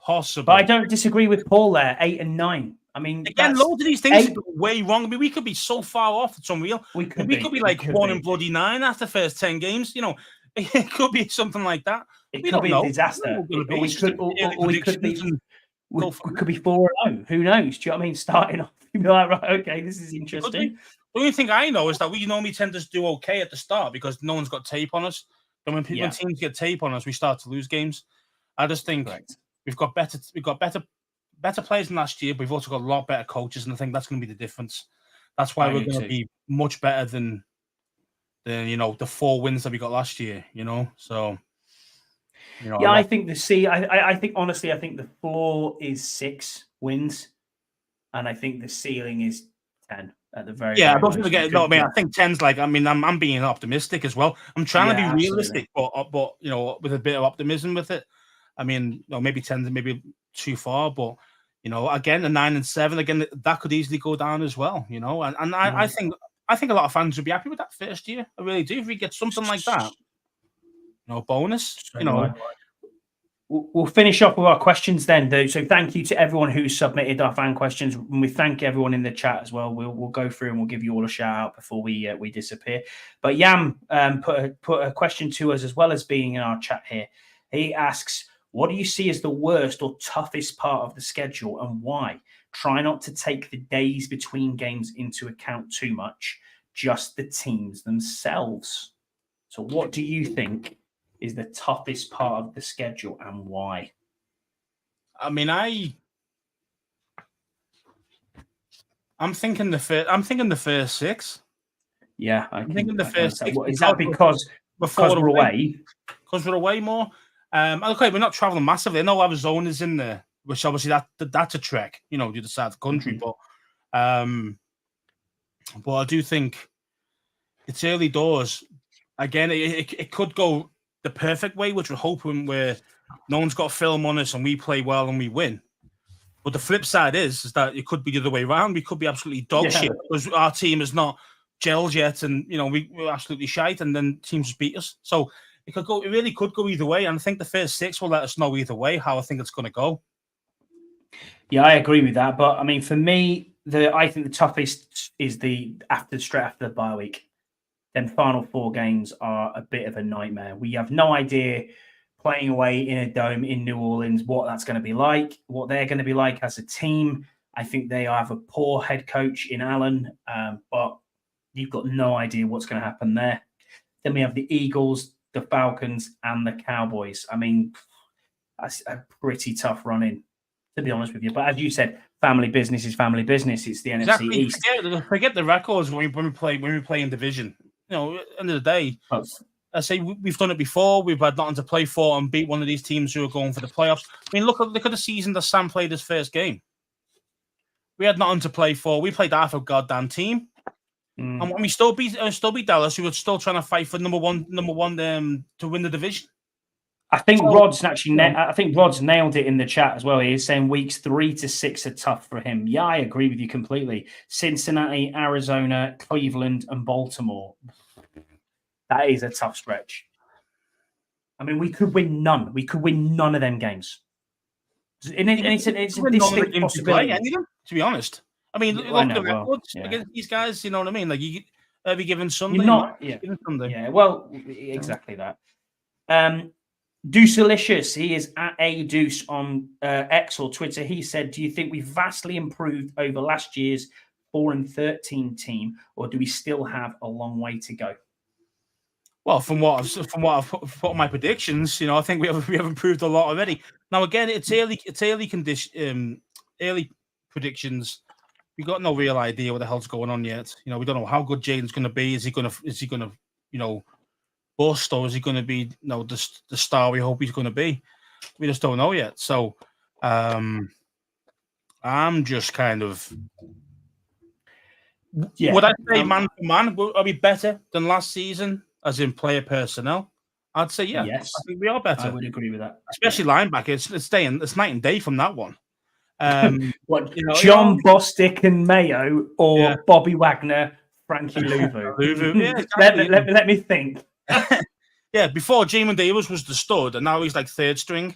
Speaker 2: Possibly.
Speaker 1: But I don't disagree with Paul there. 8 and 9. I mean,
Speaker 2: again, loads of these things go way wrong. I mean, we could be so far off. It's unreal. We could be like 1 and bloody 9 after the first 10 games. You know, it could be something like that.
Speaker 1: It could be a disaster. We could be 4-0. Who knows? Do you know what I mean? Starting off, you'd be like, right, okay, this is interesting.
Speaker 2: The only thing I know is that we normally tend to do okay at the start because no one's got tape on us. Then when teams get tape on us, we start to lose games. I just think we've got better players than last year, but we've also got a lot better coaches, and I think that's going to be the difference. That's why we're going to be much better than the 4 wins that we got last year. So.
Speaker 1: I think I think honestly, I think the floor is 6 wins, and I think the ceiling is 10 at the very.
Speaker 2: Yeah, I don't think we get. No, I mean, I think 10's like. I mean, I'm being optimistic as well. I'm trying to be realistic, but with a bit of optimism with it. I mean, maybe 10's maybe too far, but again, a 9 and 7, again, that could easily go down as well. And I think a lot of fans would be happy with that first year. I really do. If we get something like that. Bonus.
Speaker 1: We'll finish off with our questions then, though. So thank you to everyone who submitted our fan questions, and we thank everyone in the chat as well. We'll go through and we'll give you all a shout out before we disappear. But Yam put a question to us as well as being in our chat here. He asks, "What do you see as the worst or toughest part of the schedule, and why? Try not to take the days between games into account too much, just the teams themselves." So what do you think is the toughest part of the schedule and why?
Speaker 2: I mean, I'm thinking the first 6.
Speaker 1: Yeah,
Speaker 2: I'm thinking the first 6.
Speaker 1: Is that because we're away?
Speaker 2: Because we're away more. Okay, we're not traveling massively. I know Arizona's in there, which obviously that's a trek, the other side of the country. But I do think it's early doors. Again, it could go the perfect way, which we're hoping where no one's got film on us and we play well and we win. But the flip side is that it could be the other way around. We could be absolutely dog shit because our team is not gelled yet, and we're absolutely shite, and then teams just beat us. So it really could go either way. And I think the first 6 will let us know either way how I think it's going to go.
Speaker 1: Yeah, I agree with that. But I mean, for me, I think the toughest is straight after the bye week. Then final 4 games are a bit of a nightmare. We have no idea playing away in a dome in New Orleans what that's going to be like, what they're going to be like as a team. I think they have a poor head coach in Allen, but you've got no idea what's going to happen there. Then we have the Eagles, the Falcons, and the Cowboys. I mean, that's a pretty tough run-in, to be honest with you. But as you said, family business is family business. It's the NFC East.
Speaker 2: Forget the records when we play in division. You know, end of the day, I say we've done it before. We've had nothing to play for and beat one of these teams who are going for the playoffs. I mean, look at the season that Sam played his first game. We had nothing to play for. We played half a goddamn team, and when we still beat Dallas, who were still trying to fight for number one to win the division.
Speaker 1: I think Rod's nailed it in the chat as well. He is saying weeks 3 to 6 are tough for him. Yeah, I agree with you completely. Cincinnati, Arizona, Cleveland, and Baltimore. That is a tough stretch. I mean, we could win none. We could win none of them games. It's a distinct possibility.
Speaker 2: To be honest, I mean, look at the records against these guys. You know what I mean? Like every given Sunday,
Speaker 1: Well, exactly that. Deucelicious, he is at a Deuce on X or Twitter. He said, "Do you think we've vastly improved over last year's 4-13 team, or do we still have a long way to go?"
Speaker 2: Well, from what I've put my predictions, I think we have improved a lot already. Now, again, it's early predictions. We've got no real idea what the hell's going on yet. We don't know how good Jaden's going to be. Is he going to bust, or is he going to be the star we hope he's going to be? We just don't know yet. So, I'm just kind of. Yeah. Would I say man for man? Are we better than last season? As in player personnel, I'd say yes. I think we are better.
Speaker 1: I would agree with that,
Speaker 2: especially linebackers. It's night and day from that one.
Speaker 1: John Bostic and Mayo, or Bobby Wagner, Frankie Louvu. Let me think.
Speaker 2: Before Jamin Davis was the stud, and now he's like third string.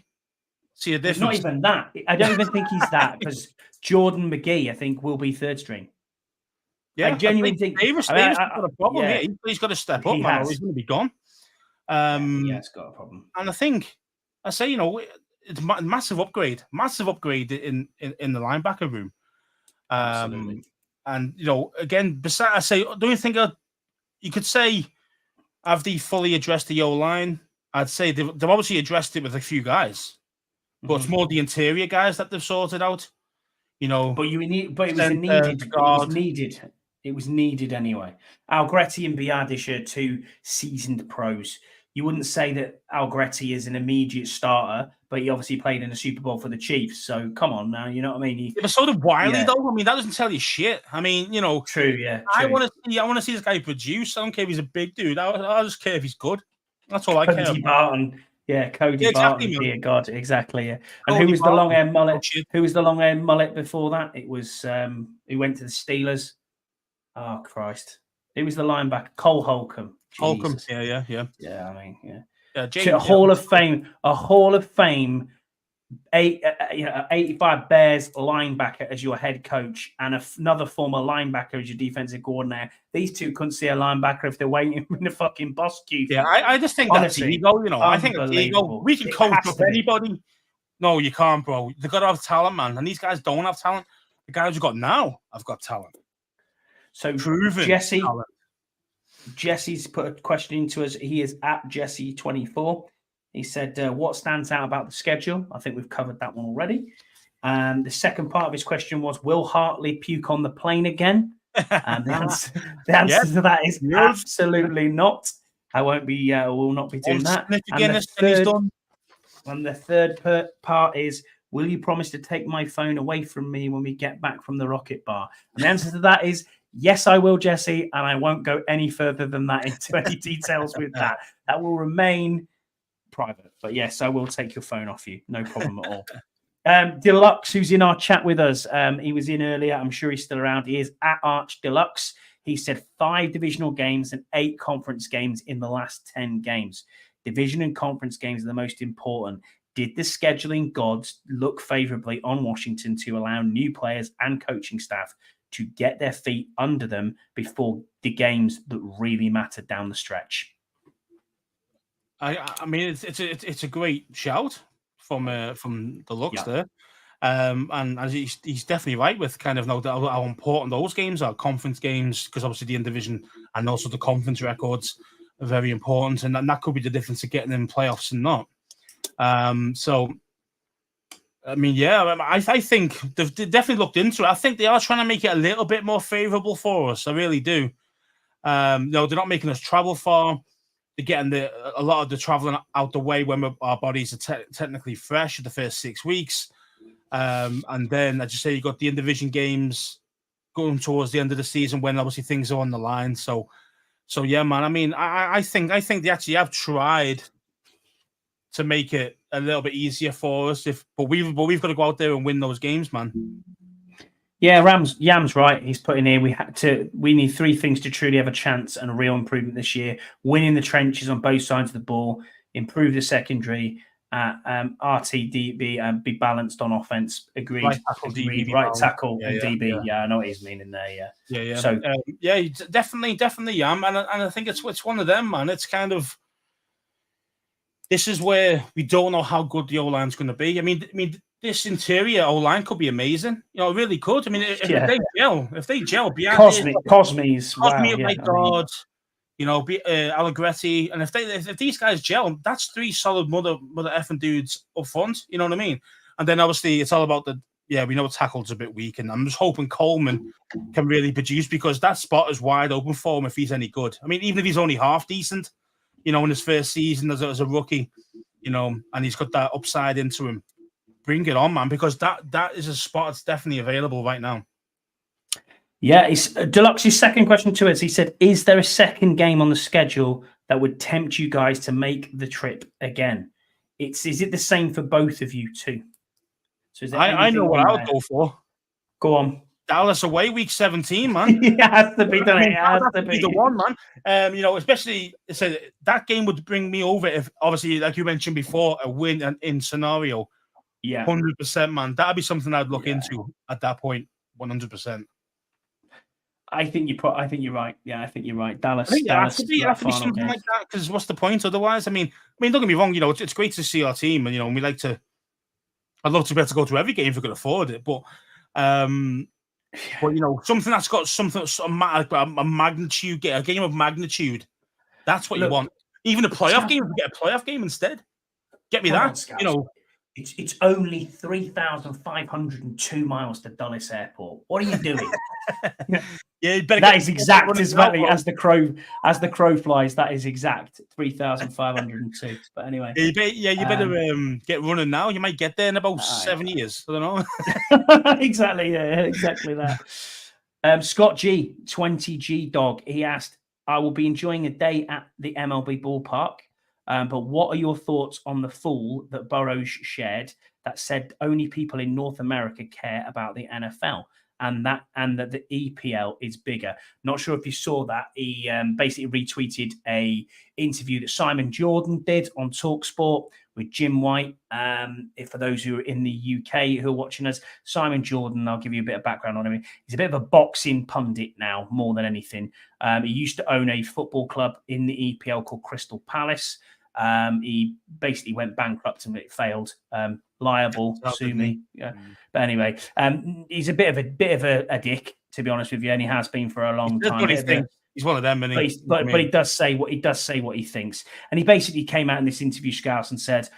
Speaker 2: See a difference?
Speaker 1: Not even that. I don't even think he's that, because Jordan McGee, I think, will be third string.
Speaker 2: Yeah,
Speaker 1: I genuinely think
Speaker 2: Davis got a problem here. He's got to step up, man, or he's going to be gone.
Speaker 1: It's got a problem.
Speaker 2: And I think it's a massive upgrade in the linebacker room.
Speaker 1: Absolutely.
Speaker 2: And again, besides, don't you think you could say, have they fully addressed the O-line? I'd say they've obviously addressed it with a few guys, but it's more the interior guys that they've sorted out.
Speaker 1: But it was needed. It was needed anyway. Algretti and Biadish are 2 seasoned pros. You wouldn't say that Algretti is an immediate starter, but he obviously played in a Super Bowl for the Chiefs. So come on now, you know what I mean?
Speaker 2: But so did Wiley, though. I mean, that doesn't tell you shit. I mean,
Speaker 1: True, yeah. True.
Speaker 2: I want to see this guy produce. I don't care if he's a big dude. I just care if he's good. That's all I care about.
Speaker 1: Barton. Yeah, Cody Barton, dear God, exactly. Yeah. And who was the long-haired mullet? Who was the long-haired mullet before that? It was who went to the Steelers. Oh Christ! It was the linebacker Cole Holcomb.
Speaker 2: Holcomb, yeah.
Speaker 1: Yeah, I mean,
Speaker 2: yeah.
Speaker 1: A Hall of Fame, 85 Bears linebacker as your head coach, and another former linebacker as your defensive coordinator. These two couldn't see a linebacker if they're waiting in the fucking bus queue.
Speaker 2: Yeah, I just think that's ego. I think it's ego. We can coach up anybody. No, you can't, bro. They've got to have talent, man. And these guys don't have talent. The guys we've got now have got talent.
Speaker 1: So
Speaker 2: proven talent.
Speaker 1: Jesse's put a question into us. He is at Jesse24. He said, what stands out about the schedule? I think we've covered that one already. The second part of his question was, will Hartley puke on the plane again? And the answer to that is absolutely not. I won't be, will not be doing that. And the third part is, will you promise to take my phone away from me when we get back from the Rocket Bar? And the answer to that is, yes, I will, Jesse, and I won't go any further than that into any details with that. That will remain private. But yes, I will take your phone off you. No problem at all. Deluxe, who's in our chat with us, he was in earlier. I'm sure he's still around. He is at Arch Deluxe. He said 5 divisional games and 8 conference games in the last 10 games. Division and conference games are the most important. Did the scheduling gods look favorably on Washington to allow new players and coaching staff to get their feet under them before the games that really matter down the stretch.
Speaker 2: I mean, it's a great shout from the looks there. And as he's definitely right with kind of how important those games are, conference games, because obviously the in-division and also the conference records are very important, and that could be the difference of getting in playoffs and not. So, I mean, yeah, I think they've definitely looked into it. I think they are trying to make it a little bit more favorable for us. I really do. No, they're not making us travel far. They're getting a lot of the traveling out the way when our bodies are technically fresh the first 6 weeks. And then, as you say, you got the in-division games going towards the end of the season when obviously things are on the line. So yeah, man. I mean, I think they actually have tried to make it a little bit easier for us. But we've got to go out there and win those games, man.
Speaker 1: Yeah, Yam's right. He's putting here we need 3 things to truly have a chance and a real improvement this year: winning the trenches on both sides of the ball, improve the secondary, RTDB, and be balanced on offense. Agreed.
Speaker 2: Right tackle,
Speaker 1: Agreed.
Speaker 2: DB,
Speaker 1: right tackle, and
Speaker 2: yeah,
Speaker 1: DB. Yeah, I know what he's meaning there.
Speaker 2: Yeah.
Speaker 1: So
Speaker 2: yeah, definitely Yam, and I think it's one of them, man. It's kind of, this is where we don't know how good the O-line's going to be. I mean, this interior O-line could be amazing. You know, it really could. I mean, if they gel,
Speaker 1: Cosme's, wow,
Speaker 2: right guard, you know, Allegretti, and if these guys gel, that's 3 solid mother effing dudes up front. You know what I mean? And then obviously it's all about we know tackle's a bit weak, and I'm just hoping Coleman can really produce, because that spot is wide open for him if he's any good. I mean, even if he's only half decent, you know, in his first season as a rookie, you know, and he's got that upside into him, bring it on, man, because that is a spot that's definitely available right now.
Speaker 1: Yeah, it's Deluxe's second question to us. He said, "Is there a second game on the schedule that would tempt you guys to make the trip again?" Is it the same for both of you too? So
Speaker 2: I know what I would go for.
Speaker 1: Go on.
Speaker 2: Dallas away, week 17, man.
Speaker 1: It has to be done. It has to
Speaker 2: be the one, man. You know, especially that game would bring me over if, obviously, like you mentioned before, a win in scenario.
Speaker 1: Yeah,
Speaker 2: 100%, man. That'd be something I'd look into at that point. 100%.
Speaker 1: I think you're right. Yeah, I think you're right. Dallas.
Speaker 2: I think it has to be something like that, because what's the point otherwise? I mean, don't get me wrong. You know, it's great to see our team, and you know, and we like to. I'd love to be able to go to every game if we could afford it, but you know, something that's got a magnitude, a game of magnitude. That's what you want. Even a playoff game, get a playoff game instead. Get me that. You know,
Speaker 1: it's only 3,502 miles to Dulles Airport. What are you doing?
Speaker 2: Yeah,
Speaker 1: that is exact as well as the crow flies. That is exact 3,502. But anyway,
Speaker 2: you better get running now. You might get there in about 7 years. I don't know.
Speaker 1: Exactly. Yeah, exactly that. Scott G 20G Dog. He asked, "I will be enjoying a day at the MLB ballpark. But what are your thoughts on the fool that Burrows shared that said only people in North America care about the NFL and that the EPL is bigger?" Not sure if you saw that. He basically retweeted a interview that Simon Jordan did on TalkSport with Jim White. For those who are in the UK who are watching us, Simon Jordan, I'll give you a bit of background on him. He's a bit of a boxing pundit now, more than anything. He used to own a football club in the EPL called Crystal Palace. He basically went bankrupt and it failed. Liable, sue me. Yeah. But anyway, he's a bit of a dick, to be honest with you, and he has been for a long time.
Speaker 2: He's one of them, and
Speaker 1: but he does say what he thinks. And he basically came out in this interview, Scouse, and said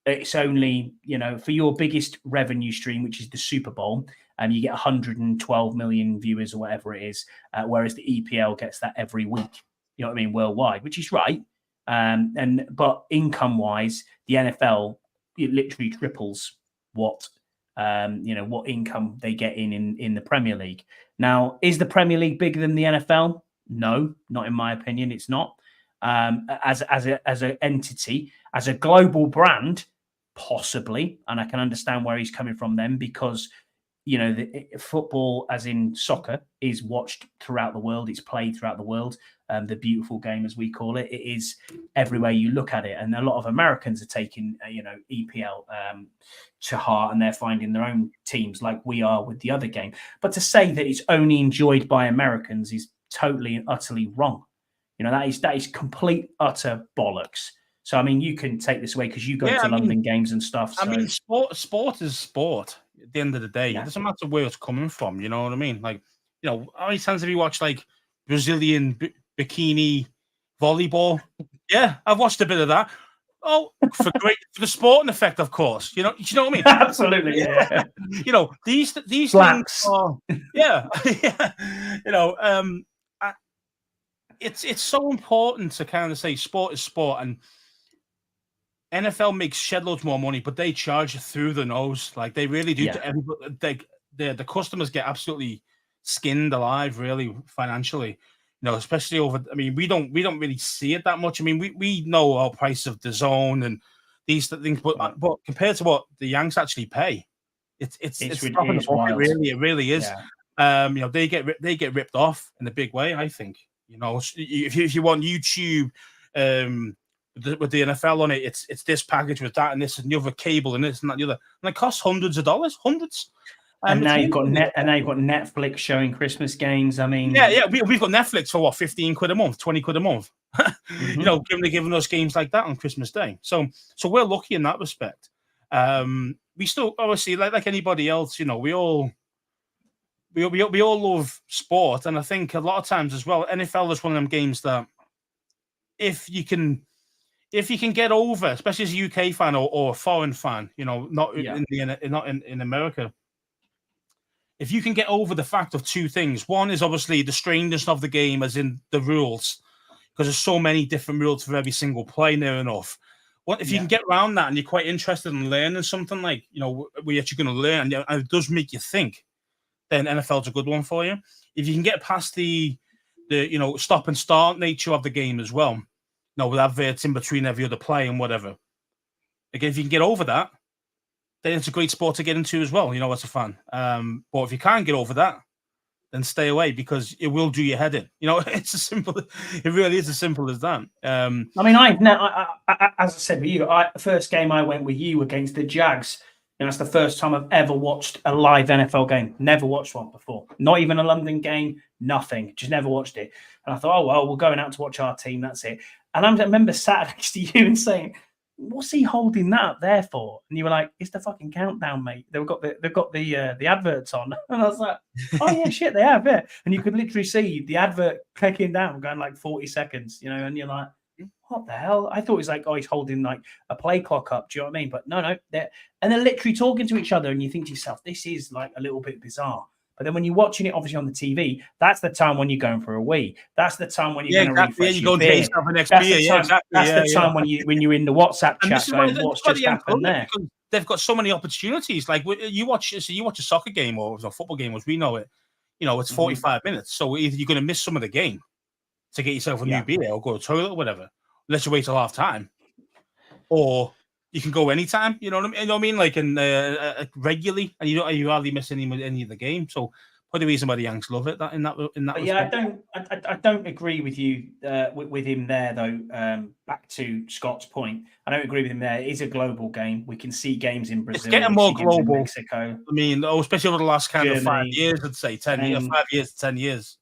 Speaker 1: it's only, you know, for your biggest revenue stream, which is the Super Bowl, and you get 112 million viewers or whatever it is, whereas the EPL gets that every week. You know what I mean, worldwide, which is right. But income wise, the NFL, it literally triples what what income they get in the Premier League. Now, is the Premier League bigger than the NFL? No, not in my opinion. It's not. As an entity, as a global brand, possibly, and I can understand where he's coming from then, because football, as in soccer, is watched throughout the world. It's played throughout the world. The beautiful game, as we call it, it is everywhere you look at it. And a lot of Americans are taking, EPL to heart, and they're finding their own teams like we are with the other game. But to say that it's only enjoyed by Americans is totally and utterly wrong. That is complete utter bollocks. So I mean, you can take this away because you go to London games and stuff. So.
Speaker 2: I mean, sport is sport. At the end of the day, It doesn't matter where it's coming from. You know what I mean? Like, how many times have you watched like Brazilian bikini volleyball? Yeah, I've watched a bit of that. Oh, for the sporting effect, of course. Do you know what I mean?
Speaker 1: Absolutely, yeah.
Speaker 2: These
Speaker 1: Blacks.
Speaker 2: things are, yeah. It's so important to kind of say sport is sport, and NFL makes shed loads more money, but they charge through the nose. Like they really do. To everybody, the customers get absolutely skinned alive, really financially. Especially over. I mean, we don't really see it that much. I mean, we know our price of the zone and these things, but compared to what the Yanks actually pay, it's dropping the bucket. Really, it really is. Yeah. They get ripped off in a big way. I think. If you want YouTube. With the NFL on it, it's this package with that and this and the other cable and this and that and the other, and it costs hundreds of dollars, hundreds.
Speaker 1: And now you've got Netflix showing Christmas games. I mean,
Speaker 2: we've got Netflix for what, 15 quid a month, 20 quid a month. Giving us games like that on Christmas Day. So we're lucky in that respect. We still obviously like anybody else, we all love sport, and I think a lot of times as well, NFL is one of them games that if you can get over, especially as a UK fan or a foreign fan, not in America, if you can get over the fact of two things. One is obviously the strangeness of the game, as in the rules, because there's so many different rules for every single play near enough. If you can get around that and you're quite interested in learning something like, we're actually going to learn, and it does make you think, then NFL's a good one for you. If you can get past the stop and start nature of the game as well, with adverts in between every other play and whatever. Again, if you can get over that, then it's a great sport to get into as well, as a fan. But if you can't get over that, then stay away, because it will do your head in. It's as simple. It really is as simple as that.
Speaker 1: I mean, I as I said with you, the first game I went with you against the Jags. That's the first time I've ever watched a live NFL game. Never watched one before. Not even a London game. Nothing. Just never watched it. And I thought, oh well, we're going out to watch our team. That's it. And I remember sat next to you and saying, "What's he holding that up there for?" And you were like, "It's the fucking countdown, mate. They've got the adverts on." And I was like, "Oh yeah, shit, they have it." And you could literally see the advert clicking down, going like 40 seconds, and you're like, "What the hell?" I thought it was like, "Oh, he's holding like a play clock up." Do you know what I mean? But no, they're literally talking to each other, and you think to yourself, "This is like a little bit bizarre." But then when you're watching it, obviously on the TV, that's the time when you're going for a wee. That's the time when you're going to refresh your beer. That's the time when you're in the WhatsApp chat going, "What's just happened there?"
Speaker 2: Because they've got so many opportunities. Like you watch a soccer game or a football game, as we know it. It's 45 minutes, so either you're going to miss some of the game to get yourself a new beer or go to the toilet or whatever, unless you wait till half time, or you can go anytime. You know what I mean? Like regularly, and you hardly miss any of the game. So, part of the reason why the Yanks love it in that.
Speaker 1: But yeah, I don't agree with you with him there though. Back to Scott's point, I don't agree with him there. It is a global game. We can see games in Brazil.
Speaker 2: It's getting more global.
Speaker 1: Mexico.
Speaker 2: I mean, especially over the last kind of 5 years, I'd say 10 years, 5 years, 10 years.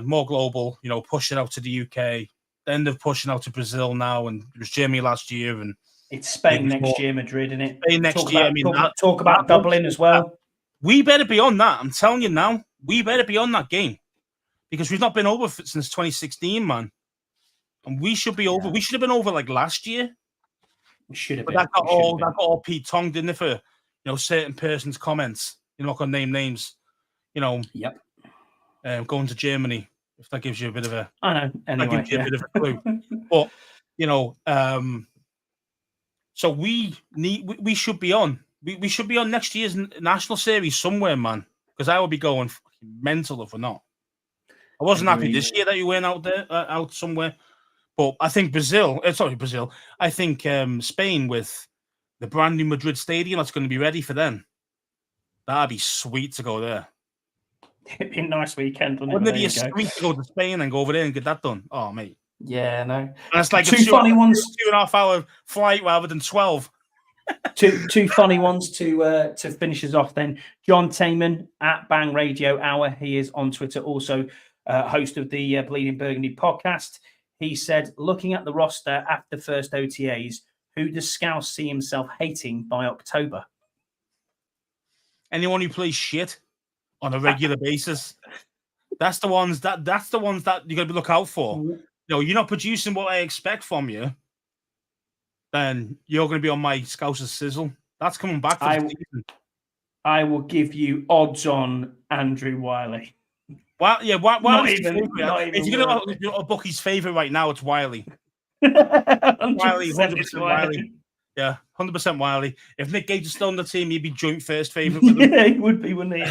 Speaker 2: More global. Pushing out to the UK. Then they're pushing out to Brazil now, and it was Germany last year, and
Speaker 1: it's Spain next year, Madrid, isn't it?
Speaker 2: Spain next year.
Speaker 1: Talk about Dublin as well.
Speaker 2: We better be on that. I'm telling you now, we better be on that game, because we've not been over since 2016, man. And we should be over. We should have been over like last year.
Speaker 1: We should have
Speaker 2: been.
Speaker 1: That
Speaker 2: got all Pete tongued, didn't it, for certain person's comments. You're not going to name names.
Speaker 1: Yep.
Speaker 2: Going to Germany, if that gives you a bit of a.
Speaker 1: I know. Anyway,
Speaker 2: that gives you a bit of a clue. But so we should be on. We should be on next year's national series somewhere, man. Because I will be going fucking mental if we're not. I wasn't happy this year that you went out there, out somewhere. But I think Brazil. I think Spain with the brand new Madrid stadium that's going to be ready for them. That'd be sweet to go there.
Speaker 1: It'd be a nice weekend, wouldn't
Speaker 2: it be a sweet to go to Spain and go over there and get that done? Oh, mate.
Speaker 1: Yeah, no.
Speaker 2: And it's like
Speaker 1: two funny ones,
Speaker 2: 2.5 hour flight rather than 12.
Speaker 1: two funny ones to finish us off then. John Tayman at Bang Radio Hour. He is on Twitter, also host of the Bleeding Burgundy podcast. He said, looking at the roster after the first OTAs, who does Scouse see himself hating by October?
Speaker 2: Anyone who plays shit on a regular basis. That's the ones that you're gonna look out for. You're not producing what I expect from you, then you're gonna be on my Scouser's sizzle. That's coming back for the season.
Speaker 1: I will give you odds on Andrew Wiley.
Speaker 2: Well, yeah, Wiley's
Speaker 1: if
Speaker 2: you're gonna book his favorite right now, it's Wiley. 100% Wiley. Yeah, 100% Wiley. If Nick Gage is still on the team, he'd be joint first favorite with him.
Speaker 1: Yeah, he would be, wouldn't he?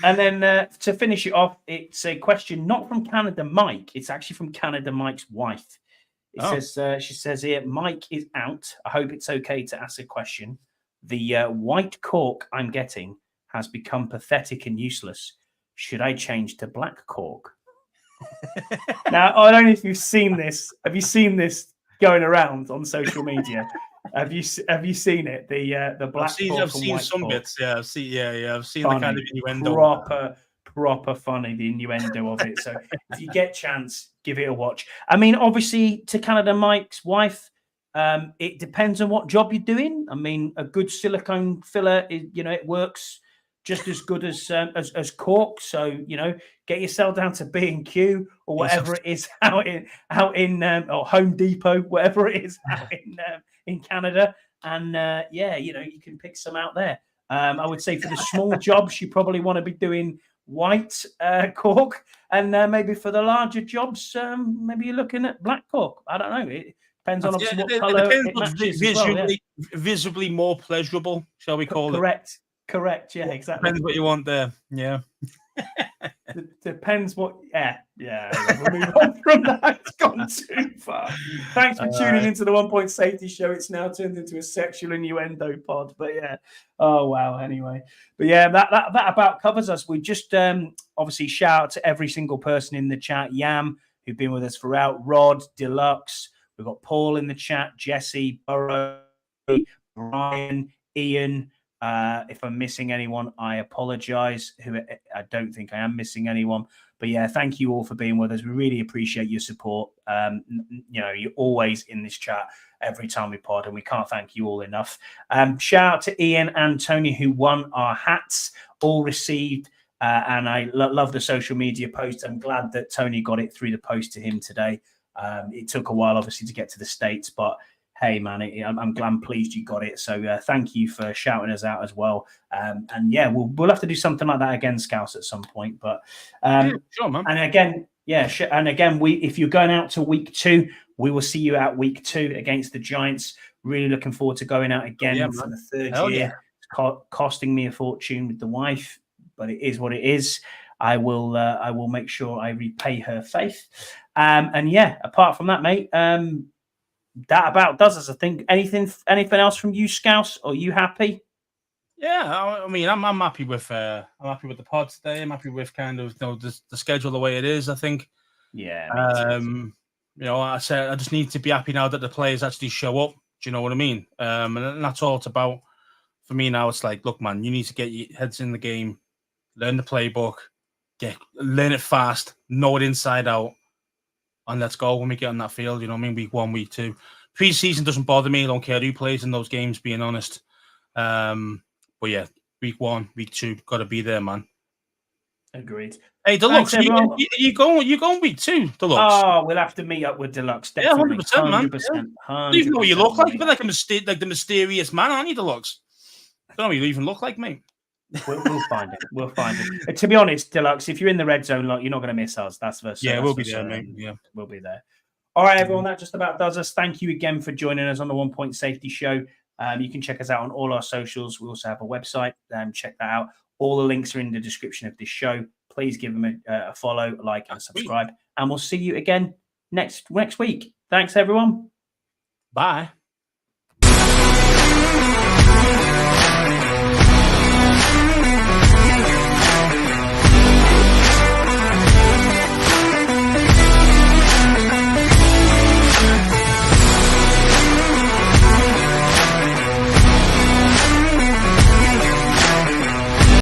Speaker 1: And then to finish it off, it's a question not from Canada Mike. It's actually from Canada Mike's wife. She says here, Mike is out. I hope it's okay to ask a question. The white cork I'm getting has become pathetic and useless. Should I change to black cork? Now, I don't know if you've seen this. Have you seen this going around on social media? Have you seen it? The black cork.
Speaker 2: I've seen some cork. Bits. Yeah, I've seen funny, the kind of
Speaker 1: innuendo. Proper funny, the innuendo of it. So if you get chance, give it a watch. I mean, obviously, to Canada Mike's wife, it depends on what job you're doing. I mean, a good silicone filler, it works just as good as cork. So get yourself down to B&Q or whatever it is out in or Home Depot, whatever it is out in Canada, and you can pick some out there. I would say for the small jobs, you probably want to be doing white cork, and maybe for the larger jobs, maybe you're looking at black cork. I don't know. It depends on obviously what color it matches.
Speaker 2: Visibly more pleasurable, shall we call
Speaker 1: it? Correct. Yeah, exactly.
Speaker 2: Depends what you want there. Yeah.
Speaker 1: Depends what. Yeah. We'll move on from that. It's gone too far. Thanks for tuning into the 1 Point Safety Show. It's now turned into a sexual innuendo pod. But yeah. Oh wow. Anyway. But yeah, that about covers us. We just obviously shout out to every single person in the chat. Yam, who've been with us throughout. Rod, Deluxe. We've got Paul in the chat. Jesse, Burrow, Brian, Ian. If I'm missing anyone, I apologize. I don't think I am missing anyone. But yeah, thank you all for being with us. We really appreciate your support. You're always in this chat every time we pod, and we can't thank you all enough. Shout out to Ian and Tony, who won our hats, all received. And I love the social media post. I'm glad that Tony got it through the post to him today. It took a while, obviously, to get to the States, but hey, man, I'm pleased you got it. So thank you for shouting us out as well. And yeah, we'll have to do something like that again, Scouse, at some point. But
Speaker 2: sure, man.
Speaker 1: And again, if you're going out to week 2, we will see you out week 2 against the Giants. Really looking forward to going out again for the third year.
Speaker 2: Yeah.
Speaker 1: It's costing me a fortune with the wife, but it is what it is. I will make sure I repay her faith. And yeah, apart from that, mate. That about does us, I think. Anything else from you, Scouse? Are you happy?
Speaker 2: Yeah, I mean, I'm happy with the pod today. I'm happy with kind of the schedule the way it is. I think.
Speaker 1: Yeah.
Speaker 2: I said I just need to be happy now that the players actually show up. Do you know what I mean? And that's all it's about for me now. It's like, look, man, you need to get your heads in the game, learn the playbook, learn it fast, know it inside out. And let's go when we get on that field. You know what I mean? Week 1, week 2. Pre-season doesn't bother me. I don't care who plays in those games, being honest. But yeah, week 1, week 2, got to be there, man.
Speaker 1: Agreed.
Speaker 2: Hey, Deluxe, you going week 2, Deluxe?
Speaker 1: Oh, we'll have to meet up with Deluxe. Definitely.
Speaker 2: Yeah, 100%, man. 100%. You know what you look like. You're like the mysterious man, aren't you, Deluxe? I don't know what you even look like, mate.
Speaker 1: We'll find it. We'll find it. To be honest, Deluxe, if you're in the red zone, you're not going to miss us. That's for
Speaker 2: certain. Yeah, we'll be there, mate. Yeah,
Speaker 1: we'll be there. All right, everyone. That just about does us. Thank you again for joining us on the 1 Point Safety Show. You can check us out on all our socials. We also have a website. Check that out. All the links are in the description of this show. Please give them a follow, like, and subscribe. And we'll see you again next week. Thanks, everyone.
Speaker 2: Bye.